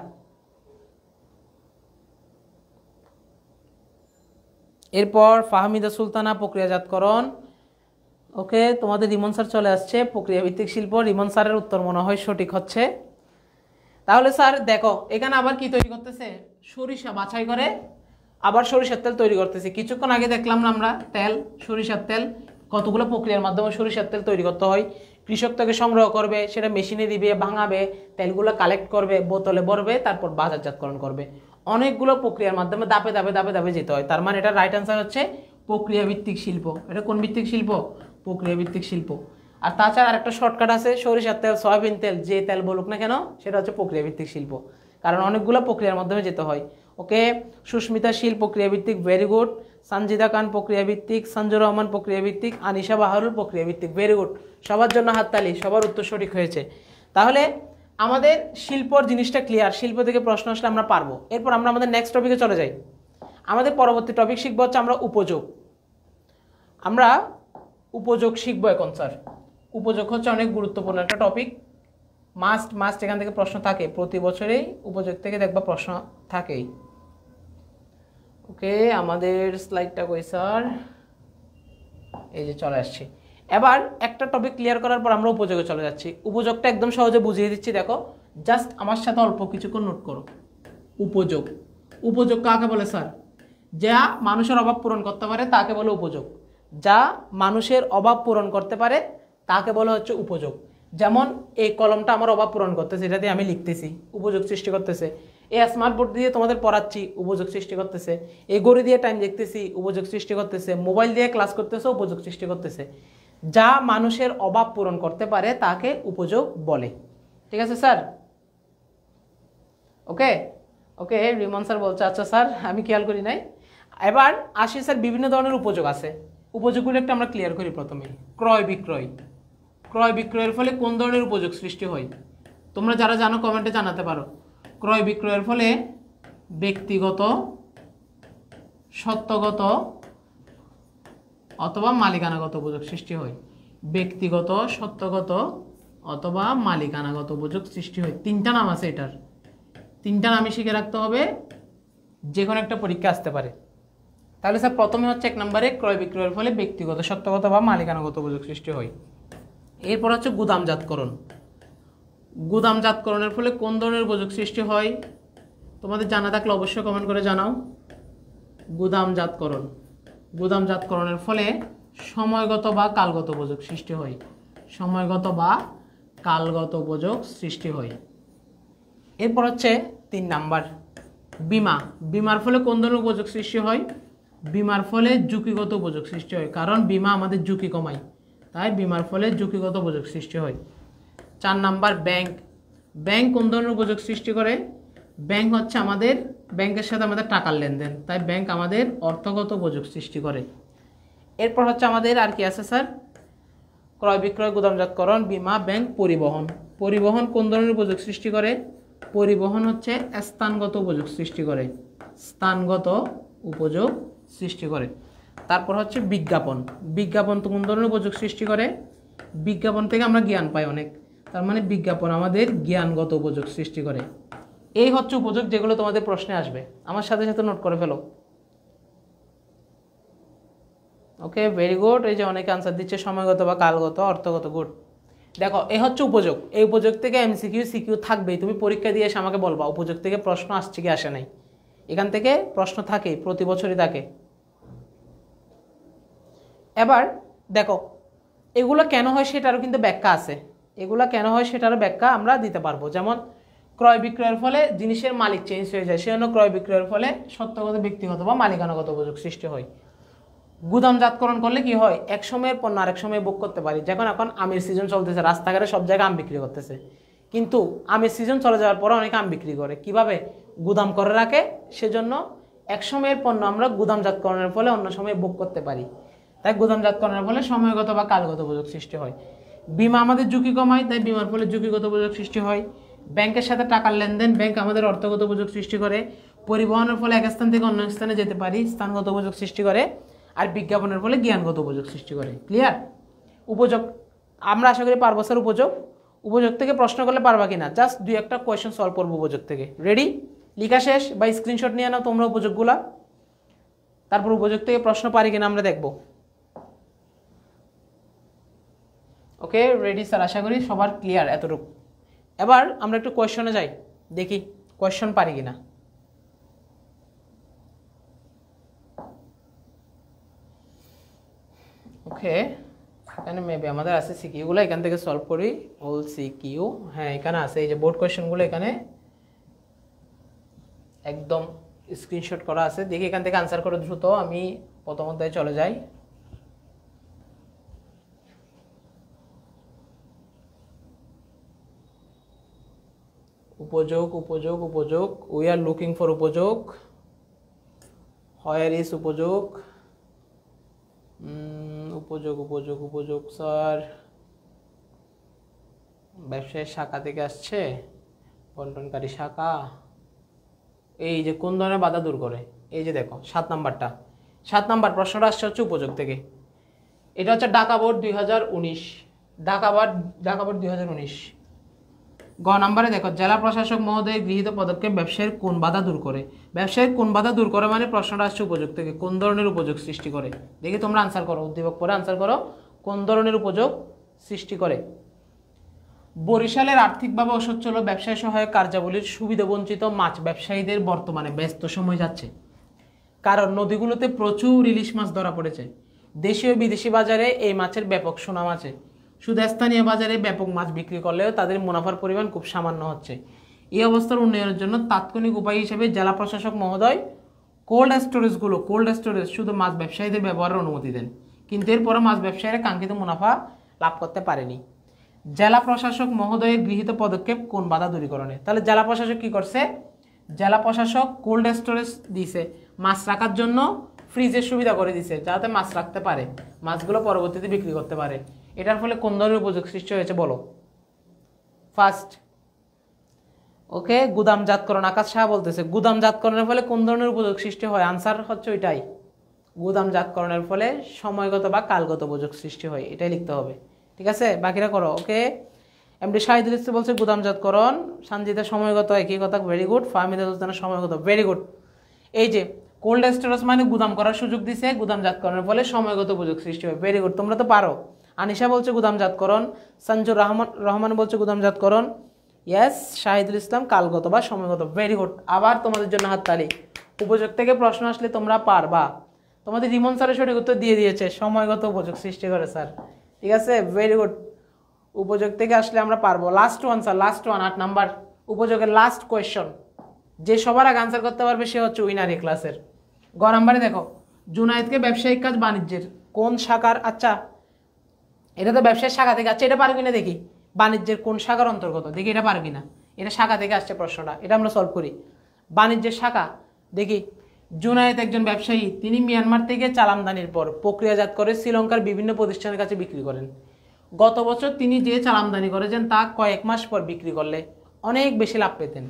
এরপর ফাহমিদা সুলতানা প্রক্রিয়াজাতকরণ। ওকে, তোমাদের রিমন স্যার চলে আসছে, প্রক্রিয়াভিত্তিক শিল্প। রিমন স্যারের উত্তর মনে হয় সঠিক হচ্ছে। তাহলে স্যার দেখো এখানে আবার কি তৈরি করতেছে, সরিষা বাছাই করে আবার সরিষার তেল তৈরি করতেছে। কিছুক্ষণ আগে দেখলাম না আমরা তেল, সরিষার তেল, কতগুলো প্রক্রিয়ার মাধ্যমে সরিষার তেল তৈরি করতে হয়। কৃষক থেকে সংগ্রহ করবে, সেটা মেশিনে দিবে, ভাঙাবে, তেলগুলো কালেক্ট করবে, বোতলে ভরবে, তারপর বাজারজাতকরণ করবে। অনেকগুলো প্রক্রিয়ার মাধ্যমে ধাপে ধাপে ধাপে ধাপে যেতে হয়। তার মানে এটা রাইট আনসার হচ্ছে প্রক্রিয়াভিত্তিক শিল্প। এটা কোন ভিত্তিক শিল্প, প্রক্রিয়াভিত্তিক শিল্প। আর তাছাড়া আরেকটা শর্টকাট আছে, সরিষার তেল, সয়াবিন তেল, যে তেল বলুক না কেন সেটা হচ্ছে প্রক্রিয়াভিত্তিক শিল্প, কারণ অনেকগুলো প্রক্রিয়ার মাধ্যমে যেতে হয়। ওকে, সুস্মিতা শীল প্রক্রিয়াভিত্তিক, ভেরি গুড। সানজিদা খান প্রক্রিয়াভিত্তিক, সঞ্জুর রহমান প্রক্রিয়াভিত্তিক, আনিশা বাহারুল প্রক্রিয়াভিত্তিক। ভেরি গুড, সবার জন্য হাততালি, সবার উত্তর সঠিক হয়েছে। তাহলে আমাদের শিল্পর জিনিসটা ক্লিয়ার, শিল্প থেকে প্রশ্ন আসলে আমরা পারবো। এরপর আমরা আমাদের নেক্সট টপিকে চলে যাই। আমাদের পরবর্তী টপিক শিখবো হচ্ছে আমরা উপযোগ। আমরা উপযোগ শিখবো এখন স্যার। উপযোগ হচ্ছে অনেক গুরুত্বপূর্ণ একটা টপিক, মাস্ট এখান থেকে প্রশ্ন থাকে, প্রতি বছরেই উপযোগ থেকে দেখবা প্রশ্ন থাকেই। ওকে, আমাদের স্লাইডটা কই স্যার, এই যে চলে আসছি। এবার একটা টপিক ক্লিয়ার করার পর আমরা উপযোগে চলে যাচ্ছি। উপযোগটা একদম সহজে বুঝিয়ে দিচ্ছি, দেখো জাস্ট আমার সাথে অল্প কিছুক্ষণ নোট করো। উপযোগ, উপযোগ কাকে বলে স্যার? যা মানুষের অভাব পূরণ করতে পারে তাকে বলে উপযোগ। যা মানুষের অভাব পূরণ করতে পারে তাকে বলা হচ্ছে উপযোগ। যেমন এই কলমটা আমার অভাব পূরণ করতেছে, এটা দিয়ে আমি লিখতেছি, উপযোগ সৃষ্টি করতেছে। এই স্মার্ট বোর্ড দিয়ে তোমাদের পড়াচ্ছি, উপযোগ সৃষ্টি করতেছে। এই ঘড়ি দিয়ে টাইম দেখতেছি, উপযোগ সৃষ্টি করতেছে। মোবাইল দিয়ে ক্লাস করতেছে, উপযোগ সৃষ্টি করতেছে। যা মানুষের অভাব পূরণ করতে পারে তাকে উপযোগ বলে। ঠিক আছে স্যার? ওকে ওকে, রিমন স্যার বলছে আচ্ছা স্যার, আমি খেয়াল করি নাই। এবার আসি স্যার, বিভিন্ন ধরনের উপযোগ আছে। উপযোগগুলো একটা আমরা ক্লিয়ার করি। প্রথমে ক্রয় বিক্রয়। ক্রয় বিক্রয়ের ফলে কোন ধরনের উপযোগ সৃষ্টি হয়? তোমরা যারা জানো কমেন্টে জানাতে পারো। ক্রয় বিক্রয়ের ফলে ব্যক্তিগত, সত্যগত অথবা মালিকানাগত উপযোগ সৃষ্টি হয়। ব্যক্তিগত, সত্যগত অথবা মালিকানাগত উপযোগ সৃষ্টি হয়। তিনটা নাম আছে এটার, তিনটা নামই শিখে রাখতে হবে, যে কোনো একটা পরীক্ষা আসতে পারে। তাহলে স্যার প্রথমে হচ্ছে 1 নম্বরে ক্রয় বিক্রয়ের ফলে ব্যক্তিগত, সত্যগত বা মালিকানাগত উপযোগ সৃষ্টি হয়। এরপর হচ্ছে গুদামজাতকরণ। গুদামজাতকরণের ফলে কোন ধরনের উপযোগ সৃষ্টি হয়? তোমাদের জানা থাকলে অবশ্যই কমেন্ট করে জানাও। গুদামজাতকরণ, গুদামজাতকরণের ফলে সময়গত বা কালগত উপযোগ সৃষ্টি হয়। সময়গত বা কালগত উপযোগ সৃষ্টি হয়। এরপর হচ্ছে 3 নাম্বার বীমা। বীমার ফলে কোন ধরনের উপযোগ সৃষ্টি হয়? বীমার ফলে ঝুঁকিগত উপযোগ সৃষ্টি হয়, কারণ বীমা আমাদের ঝুঁকি কমায়, তাই বীমার ফলে ঝুঁকিগত উপযোগ সৃষ্টি হয়। 4 নাম্বার ব্যাংক। ব্যাংক কোন ধরনের উপযোগ সৃষ্টি করে? ব্যাংক হচ্ছে আমাদের, ব্যাংকের সাথে আমাদের টাকার লেনদেন, তাই ব্যাংক আমাদের অর্থগত উপযোগ সৃষ্টি করে। এরপর হচ্ছে আমাদের আর কি আছে স্যার? ক্রয় বিক্রয়, গুদামজাতকরণ, বীমা, ব্যাংক, পরিবহন। পরিবহন কোন ধরনের উপযোগ সৃষ্টি করে? পরিবহন হচ্ছে স্থানগত উপযোগ সৃষ্টি করে, স্থানগত উপযোগ সৃষ্টি করে। তারপর হচ্ছে বিজ্ঞাপন। বিজ্ঞাপন তো কোন ধরনের উপযোগ সৃষ্টি করে? বিজ্ঞাপন থেকে আমরা জ্ঞান পাই অনেক, তার মানে বিজ্ঞাপন আমাদের জ্ঞানগত উপযোগ সৃষ্টি করে। এই হচ্ছে উপযোগ, যেগুলো তোমাদের প্রশ্নে আসবে। আমার সাথে সাথে নোট করে ফেলো। ওকে, ভেরি গুড। এই যে অনেকে আনসার দিচ্ছে সময়গত বা কালগত, অর্থগত। গুড। দেখো এই হচ্ছে উপযোগ। এই উপযোগ থেকে এমসিকিউ সিকিউ থাকবেই। তুমি পরীক্ষা দিয়ে এসে আমাকে বলবা উপযোগ থেকে প্রশ্ন আসছে কি আসে নাই। এখান থেকে প্রশ্ন থাকেই, প্রতি বছরই থাকে। এবার দেখো এগুলো কেন হয় সেটারও কিন্তু ব্যাখ্যা আছে। এগুলো কেন হয় সেটারও ব্যাখ্যা আমরা দিতে পারবো। যেমন ক্রয় বিক্রয়ের ফলে জিনিসের মালিক চেঞ্জ হয়ে যায়, সেজন্য ক্রয় বিক্রয়ের ফলে সত্যগত, ব্যক্তিগত বা মালিকানাগত উপযোগ সৃষ্টি হয়। গুদামজাতকরণ করলে কি হয়? এক সময়ের পণ্য আরেক সময় বুক করতে পারি। যখন এখন আমের সিজন চলতেছে, রাস্তাঘাটে সব জায়গায় আম বিক্রি করতেছে, কিন্তু আমের সিজন চলে যাওয়ার পরে অনেকে আম বিক্রি করে কিভাবে? গুদাম করে রাখে। সেজন্য এক সময়ের পণ্য আমরা গুদামজাতকরণের ফলে অন্য সময় বুক করতে পারি, তাই গুদামজাতকরণের ফলে সময়গত বা কালগত উপযোগ সৃষ্টি হয়। বীমা আমাদের ঝুঁকি কমায়, তাই বীমার ফলে ঝুঁকিগত উপযোগ সৃষ্টি হয়। ব্যাংকের সাথে টাকার লেনদেন, ব্যাংক আমাদের অর্থগত উপযোগ সৃষ্টি করে। পরিবহনের ফলে এক স্থান থেকে অন্য স্থানে যেতে পারি, স্থানগত উপযোগ সৃষ্টি করে। আর বিজ্ঞাপনের ফলে জ্ঞানগত উপযোগ সৃষ্টি করে। ক্লিয়ার? উপযোগ আমরা আশা করি পারবো স্যার। উপযোগ, উপযোগ থেকে প্রশ্ন করলে পারবা কিনা, জাস্ট 2-1টা কোয়েশ্চেন সলভ করবো উপযোগ থেকে। রেডি? লিখা শেষ বা স্ক্রিনশট নিয়ে নাও তোমরা উপযোগগুলা, তারপর উপযোগ থেকে প্রশ্ন পারি কিনা আমরা দেখব। ওকে, রেডি স্যার? আশা করি সবার ক্লিয়ার এতটুকু। এবার আমরা একটু কোয়েশ্চনে যাই, দেখি কোয়েশ্চন পারি কিনা। ওকে, এখানে মেবি আমাদের আছে সিকিউগুলো, এখান থেকে সলভ করি। অল সিকিউ, হ্যাঁ এখানে আছে। এই যে বোর্ড কোয়েশ্চেনগুলো এখানে একদম স্ক্রিনশট করা আছে। দেখি এখান থেকে আনসার করে দ্রুত আমি প্রথম অধ্যায়ে চলে যাই। উপযোগ, উপযোগ, উপযোগ। উই আর লুকিং ফর উপযোগ। হোয়ার ইজ উপযোগ? উপযোগ উপযোগ উপযোগ স্যার ব্যবসায়িক শাখা থেকে আসছে, বন্টনকারী শাখা। এই যে কোন ধরনের বাধা দূর করে, এই যে দেখো 7 নাম্বারটা, 7 নাম্বার প্রশ্নটা আসছে হচ্ছে উপযোগ থেকে। এটা হচ্ছে ঢাকা বোর্ড 2019, ঢাকা বোর্ড 2019। গ নাম্বারে দেখো, জেলা প্রশাসক মহোদয় গৃহীত পদক্ষেপ ব্যবসায়ের কোন বাধা দূর করে। ব্যবসায়ের কোন বাধা দূর করে মানে প্রশ্নটা আসছে উপযোগ থেকে, কোন ধরনের উপযোগ সৃষ্টি করে। দেখি তোমরা আনসার করো, উদ্দীপক পরে আনসার করো, কোন ধরনের উপযোগ সৃষ্টি করে। বরিশালের আর্থিকভাবে অসচ্ছল ব্যবসায় সহায়ক কার্যাবলীর সুবিধাবঞ্চিত মাছ ব্যবসায়ীদের বর্তমানে ব্যস্ত সময় যাচ্ছে, কারণ নদীগুলোতে প্রচুর ইলিশ মাছ ধরা পড়েছে। দেশীয় বিদেশি বাজারে এই মাছের ব্যাপক সুনাম আছে। শুধু স্থানীয় বাজারে ব্যাপক মাছ বিক্রি করলেও তাদের মুনাফার পরিমাণ খুব সামান্য হচ্ছে। এই অবস্থার উন্নয়নের জন্য তাৎক্ষণিক উপায় হিসেবে জেলা প্রশাসক মহোদয় কোল্ড স্টোরেজ শুধু মাছ ব্যবসায়ীদের ব্যবহারের অনুমতি দেন, কিন্তু এরপরও মাছ ব্যবসায়ীরা কাঙ্ক্ষিত মুনাফা লাভ করতে পারেনি। জেলা প্রশাসক মহোদয়ের গৃহীত পদক্ষেপ কোন বাধা দূরীকরণে। তাহলে জেলা প্রশাসক কি করছে, জেলা প্রশাসক কোল্ড স্টোরেজ দিছে, মাছ রাখার জন্য ফ্রিজের সুবিধা করে দিছে, যাতে মাছ রাখতে পারে, মাছগুলো পরবর্তীতে বিক্রি করতে পারে। এটার ফলে কোন ধরনের উপযোগ সৃষ্টি হয়েছে বলো। ফার্স্ট ওকে, গুদামজাতকরণ। আকাশ সাহা বলতেছে গুদামজাতকরণের ফলে কোন ধরনের উপযোগ সৃষ্টি হয়, আনসার হচ্ছে ওইটাই, গুদামজাতকরণের ফলে সময়গত বা কালগত উপযোগ সৃষ্টি হয়, এটাই লিখতে হবে। ঠিক আছে, বাকিরা করো। ওকে, এমডি শাহিদুল ইসলাম বলছে গুদামজাতকরণ, সঞ্জিতা সময়গত, একই কথা, ভেরি গুড। ফাহমিদা হোসেনের সময়গত, ভেরি গুড। এই যে কোল্ড স্টোরেজ মানে গুদাম করার সুযোগ দিছে, গুদামজাতকরণের ফলে সময়গত উপযোগ সৃষ্টি হয়, ভেরি গুড, তোমরা তো পারো। আনিশা বলছে গুদামজাতকরণ, সঞ্জুর রহমান বলছে গুদামজাতকরণ, ইয়েস। শাহিদুল ইসলাম কালগত বা সময়গত, ভেরি গুড। আবার তোমাদের জন্য হাততালি। উপযোগ থেকে প্রশ্ন আসলে তোমরা পারবা। তোমাদের রিমন স্যারের সঠিক উত্তর দিয়ে দিয়েছে, সময়গত উপযোগ সৃষ্টি করে স্যার। ঠিক আছে, ভেরি গুড। উপযোগ থেকে আসলে আমরা পারবো। Last one sir, last one, 8 number, উপযোগের লাস্ট কোয়েশ্চন। যে সবার আগে আনসার করতে পারবে সে হচ্ছে উইনার এই ক্লাসের। গ নাম্বারে দেখো, জুনায়েদকে ব্যবসায়িক কাজ বাণিজ্যের কোন শাখার, আচ্ছা এটা তো ব্যবসায়িক শাখা থেকে, আচ্ছা এটা পারবি না দেখি, বাণিজ্যের কোন শাখার অন্তর্গত, দেখি এটা পারবি না, এটা শাখা থেকে আসছে প্রশ্নটা, এটা আমরা সলভ করি। বাণিজ্যের শাখা, দেখি জুনায়েদ একজন ব্যবসায়ী, তিনি মিয়ানমার থেকে চাল আমদানির পর প্রক্রিয়াজাত করে শ্রীলঙ্কার বিভিন্ন প্রতিষ্ঠানের কাছে বিক্রি করেন। গত বছর তিনি যে চাল আমদানি করেছেন তা কয়েক মাস পর বিক্রি করলে অনেক বেশি লাভ পেতেন,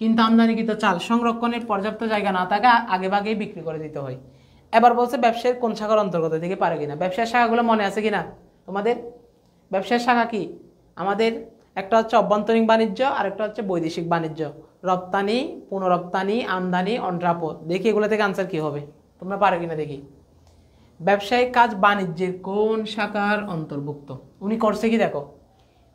কিন্তু আমদানিকৃত চাল সংরক্ষণের পর্যাপ্ত জায়গা না থাকা আগেভাগেই বিক্রি করে দিতে হয়। এবার বলছে ব্যবসায়ের কোন শাখার অন্তর্গত, দেখে পারে কিনা। ব্যবসায়ের শাখাগুলো মনে আছে কিনা তোমাদের? ব্যবসায়ের শাখা কি আমাদের? একটা হচ্ছে অভ্যন্তরীণ বাণিজ্য, আর একটা হচ্ছে বৈদেশিক বাণিজ্য, রপ্তানি, পুনরপ্তানি, আমদানি, অন্ট্রাপদ। দেখি এগুলো থেকে আনসার কি হবে, তোমরা পারো কিনা দেখি। ব্যবসায়িক কাজ বাণিজ্যের কোন শাখার অন্তর্ভুক্ত? উনি করছে কি দেখো,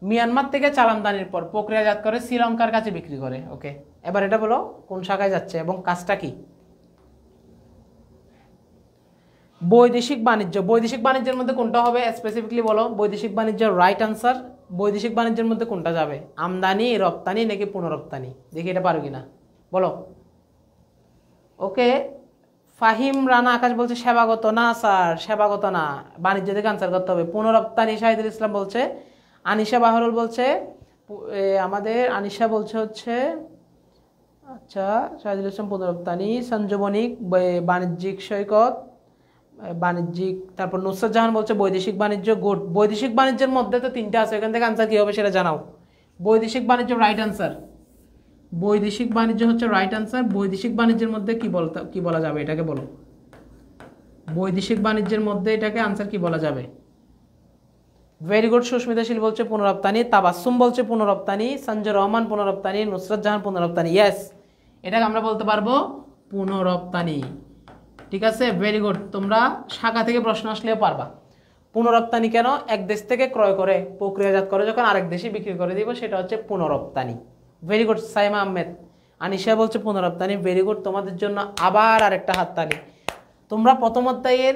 মিয়ানমার থেকে চাল আমদানির পর প্রক্রিয়াজাত করে শ্রীলঙ্কার কাছে বিক্রি করে। ওকে, এবার এটা বলো কোন শাখায় যাচ্ছে এবং কাজটা কি? বৈদেশিক বাণিজ্য। বৈদেশিক বাণিজ্যের মধ্যে কোনটা হবে স্পেসিফিকলি বলো। বৈদেশিক বাণিজ্য রাইট আনসার। বৈদেশিক বাণিজ্যের মধ্যে কোনটা যাবে, আমদানি, রপ্তানি নাকি পুনরপ্তানি? দেখি এটা পারো কিনা বলো। ওকে, ফাহিম রানা আকাশ বলছে সেবাগত। না স্যার, সেবাগত না, বাণিজ্য থেকে আনসার করতে হবে। পুনরপ্তানি শাহিদুল ইসলাম বলছে। আনিশা বাহরুল বলছে, আমাদের আনিশা বলছে হচ্ছে, আচ্ছা শাহিদুল ইসলাম পুনরপ্তানি, সঞ্জীবনিক বাণিজ্যিক সৈকত, বাণিজ্যিক, তারপর নুসরাত জাহান বলছে বৈদেশিক বাণিজ্য। গুড, বৈদেশিক বাণিজ্যের মধ্যে তো 3টা আছে, এখান থেকে আনসার কি হবে সেটা জানাও। বৈদেশিক বাণিজ্য রাইট আনসার, বৈদেশিক বাণিজ্য হচ্ছে রাইট আনসার। বৈদেশিক বাণিজ্যের মধ্যে কি বলা যাবে এটাকে বলো। বৈদেশিক বাণিজ্যের মধ্যে এটাকে আনসার কি বলা যাবে? Very good. সুস্মিতাশীল বলছে পুনরপ্তানি, তাবাসসুম বলছে পুনরপ্তানি, সঞ্জয় রহমান পুনরপ্তানি, নুসরাত জাহান পুনরপ্তানি। ইয়েস, এটাকে আমরা বলতে পারবো পুনরপ্তানি। ঠিক আছে, ভেরি গুড। তোমরা শাখা থেকে প্রশ্ন আসলেও পারবা। পুনরপ্তানি কেন? এক দেশ থেকে ক্রয় করে প্রক্রিয়াজাত করে যখন আরেক দেশে বিক্রি করে দিব, সেটা হচ্ছে পুনরপ্তানি। Very good. সাইমা আহমেদ, আনিশা বলছে পুনরপ্তানি, ভেরি গুড। তোমাদের জন্য আবার আরেকটা হাততালি। তোমরা প্রথম অধ্যায়ের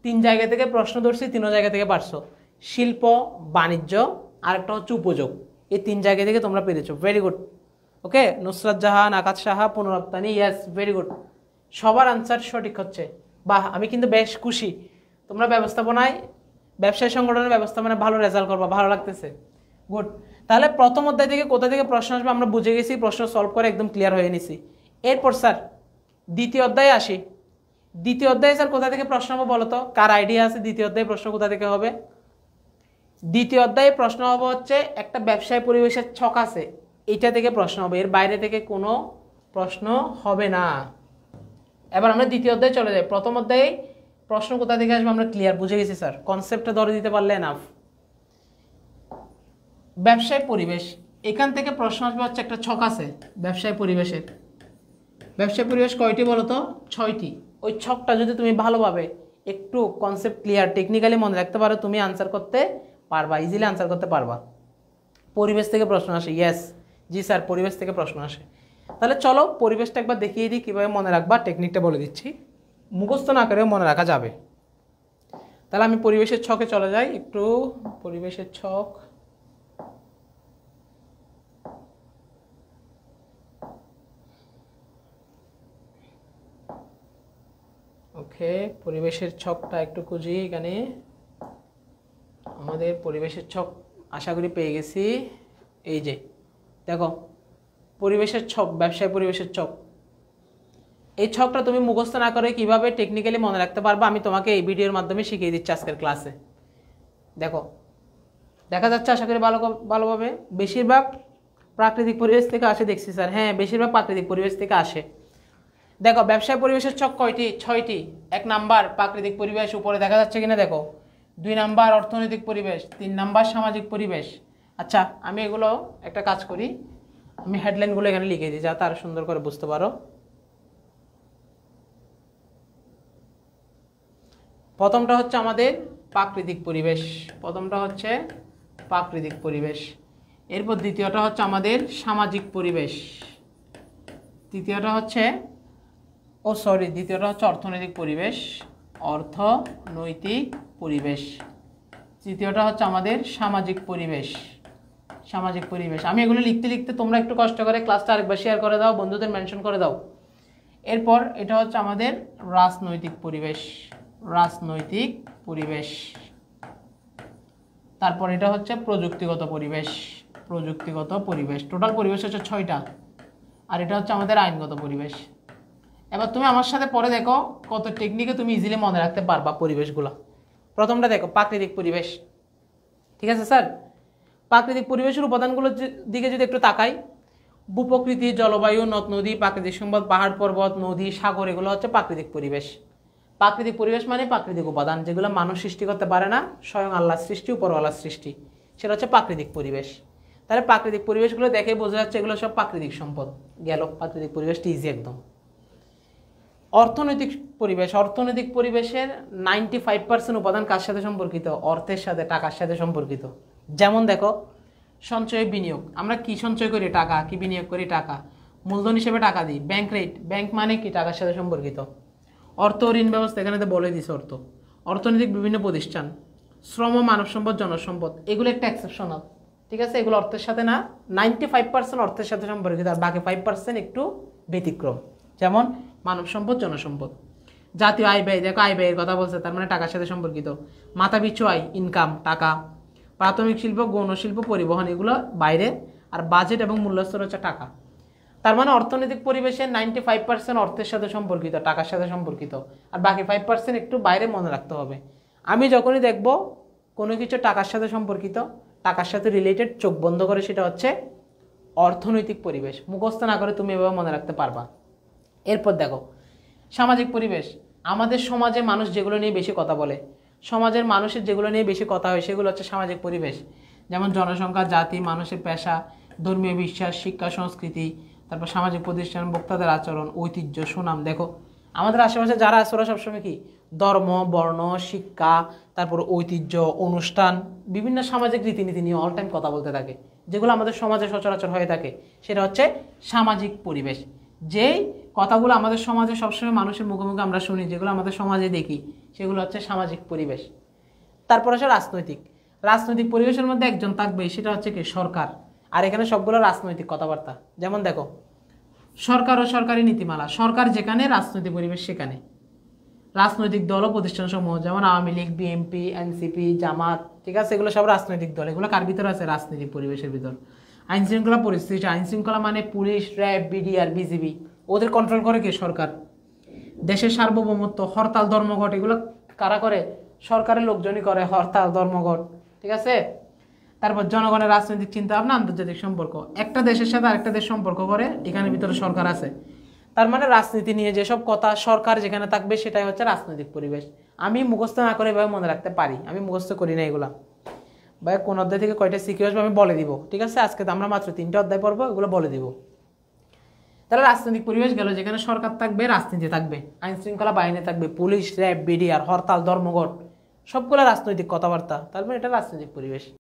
3 জায়গা থেকে প্রশ্ন ধরছি, 3 জায়গা থেকে পারছো। শিল্প, বাণিজ্য, আরেকটা হচ্ছে উপযোগ, এই 3 জায়গা থেকে তোমরা পেরেছো, ভেরি গুড। ওকে, নুসরাত জাহান, আকাশ সাহা, পুনরপ্তানি, ইয়েস, ভেরি গুড। সবার আনসার সঠিক হচ্ছে, বাহ, আমি কিন্তু বেশ খুশি। তোমরা ব্যবস্থাপনায়, ব্যবসায় সংগঠনের ব্যবস্থাপনায় ভালো রেজাল্ট করবা, ভালো লাগতেছে, গুড। তাহলে প্রথম অধ্যায় থেকে কোথা থেকে প্রশ্ন আসবে আমরা বুঝে গেছি, প্রশ্ন সলভ করে একদম ক্লিয়ার হয়ে নিছি। এরপর স্যার দ্বিতীয় অধ্যায়ে আসি। দ্বিতীয় অধ্যায় স্যার কোথা থেকে প্রশ্ন হবে বলো তো, কার আইডিয়া আছে দ্বিতীয় অধ্যায় প্রশ্ন কোথা থেকে হবে? দ্বিতীয় অধ্যায়ে প্রশ্ন হবে হচ্ছে একটা ব্যবসায় পরিবেশের ছক আছে, এইটা থেকে প্রশ্ন হবে, এর বাইরে থেকে কোনো প্রশ্ন হবে না। এবার আমরা দ্বিতীয় অধ্যায়ে চলে যাই। প্রথম অধ্যায়ে প্রশ্ন কোথা থেকে আসবে আমরা ক্লিয়ার বুঝে গেছি স্যার, কনসেপ্টটা ধরে দিতে পারলে এনাফ। ব্যবসায় পরিবেশ, এখান থেকে প্রশ্ন আসবে হচ্ছে একটা ছক আছে ব্যবসায় পরিবেশের। ব্যবসায় পরিবেশ কয়টি বলো তো? 6টি। ওই ছকটা যদি তুমি ভালোভাবে একটু কনসেপ্ট ক্লিয়ার টেকনিক্যালি মনে রাখতে পারো, তুমি আনসার করতে পারবা, ইজিলি আনসার করতে পারবা। পরিবেশ থেকে প্রশ্ন আসে, ইয়েস জি স্যার পরিবেশ থেকে প্রশ্ন আসে। তাহলে চলো পরিবেশটা একবার দেখিয়ে দিই কীভাবে মনে রাখবা, টেকনিকটা বলে দিচ্ছি, মুখস্থ না করেও মনে রাখা যাবে। তাহলে আমি পরিবেশের ছকে চলে যাই একটু। পরিবেশের ছক, ওকে পরিবেশের ছকটা একটু খুঁজি এখানে। আমাদের পরিবেশের ছক আশা করি পেয়ে গেছি। এই যে দেখো পরিবেশের ছক, ব্যবসায় পরিবেশের ছক। এই ছকটা তুমি মুখস্থ না করে কিভাবে টেকনিক্যালি মনে রাখতে পারবা আমি তোমাকে এই ভিডিওর মাধ্যমে শিখিয়ে দিচ্ছি আজকের ক্লাসে। দেখো দেখা যাচ্ছে আশা করি ভালোভাবে। বেশিরভাগ প্রাকৃতিক পরিবেশ থেকে আসে দেখছি স্যার, হ্যাঁ বেশিরভাগ প্রাকৃতিক পরিবেশ থেকে আসে। দেখো ব্যবসায় পরিবেশের ছক কয়টি? 6টি। 1 নাম্বার প্রাকৃতিক পরিবেশ, উপরে দেখা যাচ্ছে কিনা দেখো। 2 নাম্বার অর্থনৈতিক পরিবেশ, 3 নাম্বার সামাজিক পরিবেশ। আচ্ছা আমি এগুলো একটা কাজ করি, আমি হেডলাইনগুলো এখানে লিখে দিই যাতে আরো সুন্দর করে বুঝতে পারো। প্রথমটা হচ্ছে আমাদের প্রাকৃতিক পরিবেশ, প্রথমটা হচ্ছে প্রাকৃতিক পরিবেশ। এরপর দ্বিতীয়টা হচ্ছে আমাদের সামাজিক পরিবেশ, দ্বিতীয়টা হচ্ছে দ্বিতীয়টা হচ্ছে অর্থনৈতিক পরিবেশ, অর্থনৈতিক পরিবেশ। তৃতীয়টা হচ্ছে আমাদের সামাজিক পরিবেশ, সামাজিক পরিবেশ। আমি এগুলো লিখতে লিখতে তোমরা একটু কষ্ট করে ক্লাসটা আরেকবার শেয়ার করে দাও, বন্ধুদের মেনশন করে দাও। এরপর এটা হচ্ছে আমাদের রাজনৈতিক পরিবেশ, রাজনৈতিক পরিবেশ। তারপর এটা হচ্ছে প্রযুক্তিগত পরিবেশ, প্রযুক্তিগত পরিবেশ। টোটাল পরিবেশ হচ্ছে 6টা। আর এটা হচ্ছে আমাদের আইনগত পরিবেশ। এবার তুমি আমার সাথে পরে দেখো কত টেকনিকে তুমি ইজিলি মনে রাখতে পারবা পরিবেশগুলো। প্রথমটা দেখো প্রাকৃতিক পরিবেশ, ঠিক আছে স্যার? প্রাকৃতিক পরিবেশের উপাদানগুলোর দিকে যদি একটু তাকাই, ভূপ্রকৃতি, জলবায়ু, নদ নদী, প্রাকৃতিক সম্পদ, পাহাড় পর্বত, নদী, সাগর, এগুলো হচ্ছে প্রাকৃতিক পরিবেশ। প্রাকৃতিক পরিবেশ মানে প্রাকৃতিক উপাদান যেগুলো মানুষ সৃষ্টি করতে পারে না, স্বয়ং আল্লাহর সৃষ্টি, উপরওয়ালার সৃষ্টি, সেটা হচ্ছে প্রাকৃতিক পরিবেশ। তাহলে প্রাকৃতিক পরিবেশগুলো দেখে বোঝা যাচ্ছে এগুলো সব প্রাকৃতিক সম্পদ। গেল প্রাকৃতিক পরিবেশটি ইজি একদম। অর্থনৈতিক পরিবেশ, অর্থনৈতিক পরিবেশের 95% উপাদান কার সাথে সম্পর্কিত? অর্থের সাথে, টাকার সাথে সম্পর্কিত। যেমন দেখো সঞ্চয়, বিনিয়োগ, আমরা কি সঞ্চয় করি? টাকা। কি বিনিয়োগ করি? টাকা। মূলধন হিসেবে টাকা দিই। ব্যাংক রেট, ব্যাংক মানে কি? টাকার সাথে সম্পর্কিত। অর্থ, ঋণ ব্যবস্থা, এখানে তো বলে দিছে অর্থ। অর্থনৈতিক বিভিন্ন প্রতিষ্ঠান, শ্রম, মানব সম্পদ, জনসম্পদ, এগুলো একটা এক্সেপশনাল, ঠিক আছে? এগুলো অর্থের সাথে না, 95% অর্থের সাথে সম্পর্কিত, আর বাকি 5% একটু ব্যতিক্রম, যেমন মানব সম্পদ, জনসম্পদ। জাতীয় আয় ব্যয়, দেখো আয় ব্যয়ের কথা বলছে, তার মানে টাকার সাথে সম্পর্কিত। মাথাপিছু আয়, ইনকাম, টাকা। প্রাথমিক শিল্প, গৌণ শিল্প, পরিবহন, এগুলো বাইরে। আর বাজেট এবং মূল্যস্তর হচ্ছে টাকা। তার মানে অর্থনৈতিক পরিবেশে 95% অর্থের সাথে সম্পর্কিত, টাকার সাথে সম্পর্কিত, আর বাকি 5% একটু বাইরে মনে রাখতে হবে। আমি যখনই দেখব কোনো কিছু টাকার সাথে সম্পর্কিত, টাকার সাথে রিলেটেড, চোখ বন্ধ করে সেটা হচ্ছে অর্থনৈতিক পরিবেশ। মুখস্থ না করে তুমি এভাবে মনে রাখতে পারবা। এরপর দেখো সামাজিক পরিবেশ, আমাদের সমাজে মানুষ যেগুলো নিয়ে বেশি কথা বলে, সমাজের মানুষের যেগুলো নিয়ে বেশি কথা হয় সেগুলো হচ্ছে সামাজিক পরিবেশ। যেমন জনসংখ্যা, জাতি, মানুষের পেশা, ধর্মীয় বিশ্বাস, শিক্ষা, সংস্কৃতি, তারপর সামাজিক প্রতিষ্ঠান, বক্তাদের আচরণ, ঐতিহ্য, সুনাম। দেখো আমাদের আশেপাশে যারা আছে ওরা সবসময় কি ধর্ম, বর্ণ, শিক্ষা, তারপর ঐতিহ্য, অনুষ্ঠান, বিভিন্ন সামাজিক রীতিনীতি নিয়ে অল টাইম কথা বলতে থাকে, যেগুলো আমাদের সমাজে সচরাচর হয়ে থাকে, সেটা হচ্ছে সামাজিক পরিবেশ। যেই কথাগুলো আমাদের সমাজে সবসময় মানুষের মুখে মুখে আমরা শুনি, যেগুলো আমাদের সমাজে দেখি, সেগুলো হচ্ছে সামাজিক পরিবেশ। তারপর আছে রাজনৈতিক। রাজনৈতিক পরিবেশের মধ্যে একজন থাকবে, সেটা হচ্ছে কি সরকার। আর এখানে সবগুলো রাজনৈতিক কথাবার্তা। যেমন দেখো সরকার ও সরকারি নীতিমালা, সরকার যেখানে, রাজনৈতিক পরিবেশ সেখানে। রাজনৈতিক দল ও প্রতিষ্ঠান সমূহ, যেমন আওয়ামী লীগ, বিএনপি, এনসিপি, জামাত, ঠিক আছে? এগুলো সব রাজনৈতিক দল। এগুলো কার ভিতরে আছে? রাজনৈতিক পরিবেশের ভিতর। আইন শৃঙ্খলা পরিস্থিতি, আইন শৃঙ্খলা মানে পুলিশ, র্যাব, বিডিআর, বিজিবি, ওদের কন্ট্রোল করে কে? সরকার। দেশের সার্বভৌমত্ব, হরতাল, ধর্মঘট, এগুলো কারা করে? সরকারের লোকজনই করে হরতাল, ধর্মঘট, ঠিক আছে। তারপর জনগণের রাজনৈতিক চিন্তা ভাবনা, আন্তর্জাতিক সম্পর্ক, একটা দেশের সাথে আরেকটা দেশ সম্পর্ক করে, এখানে ভিতরে সরকার আছে। তার মানে রাজনীতি নিয়ে যেসব কথা, সরকার যেখানে থাকবে সেটাই হচ্ছে রাজনৈতিক পরিবেশ। আমি মুখস্থ না করে এভাবে মনে রাখতে পারি, আমি মুখস্থ করি না এগুলা। ভাই কোন অধ্যায় থেকে কয়টা শিখে আসবে আমি বলে দিব, ঠিক আছে। আজকে তো আমরা মাত্র 3টা অধ্যায় পড়বো, এগুলো বলে দিব। তাহলে রাজনৈতিক পরিবেশ গেল, যেখানে সরকার থাকবে, রাজনীতি থাকবে, আইন শৃঙ্খলা বাহিনী থাকবে, পুলিশ, র্যাব, বিডিআর, হরতাল, ধর্মঘট, সবগুলো রাজনৈতিক কথাবার্তা, তারপরে এটা রাজনৈতিক পরিবেশ।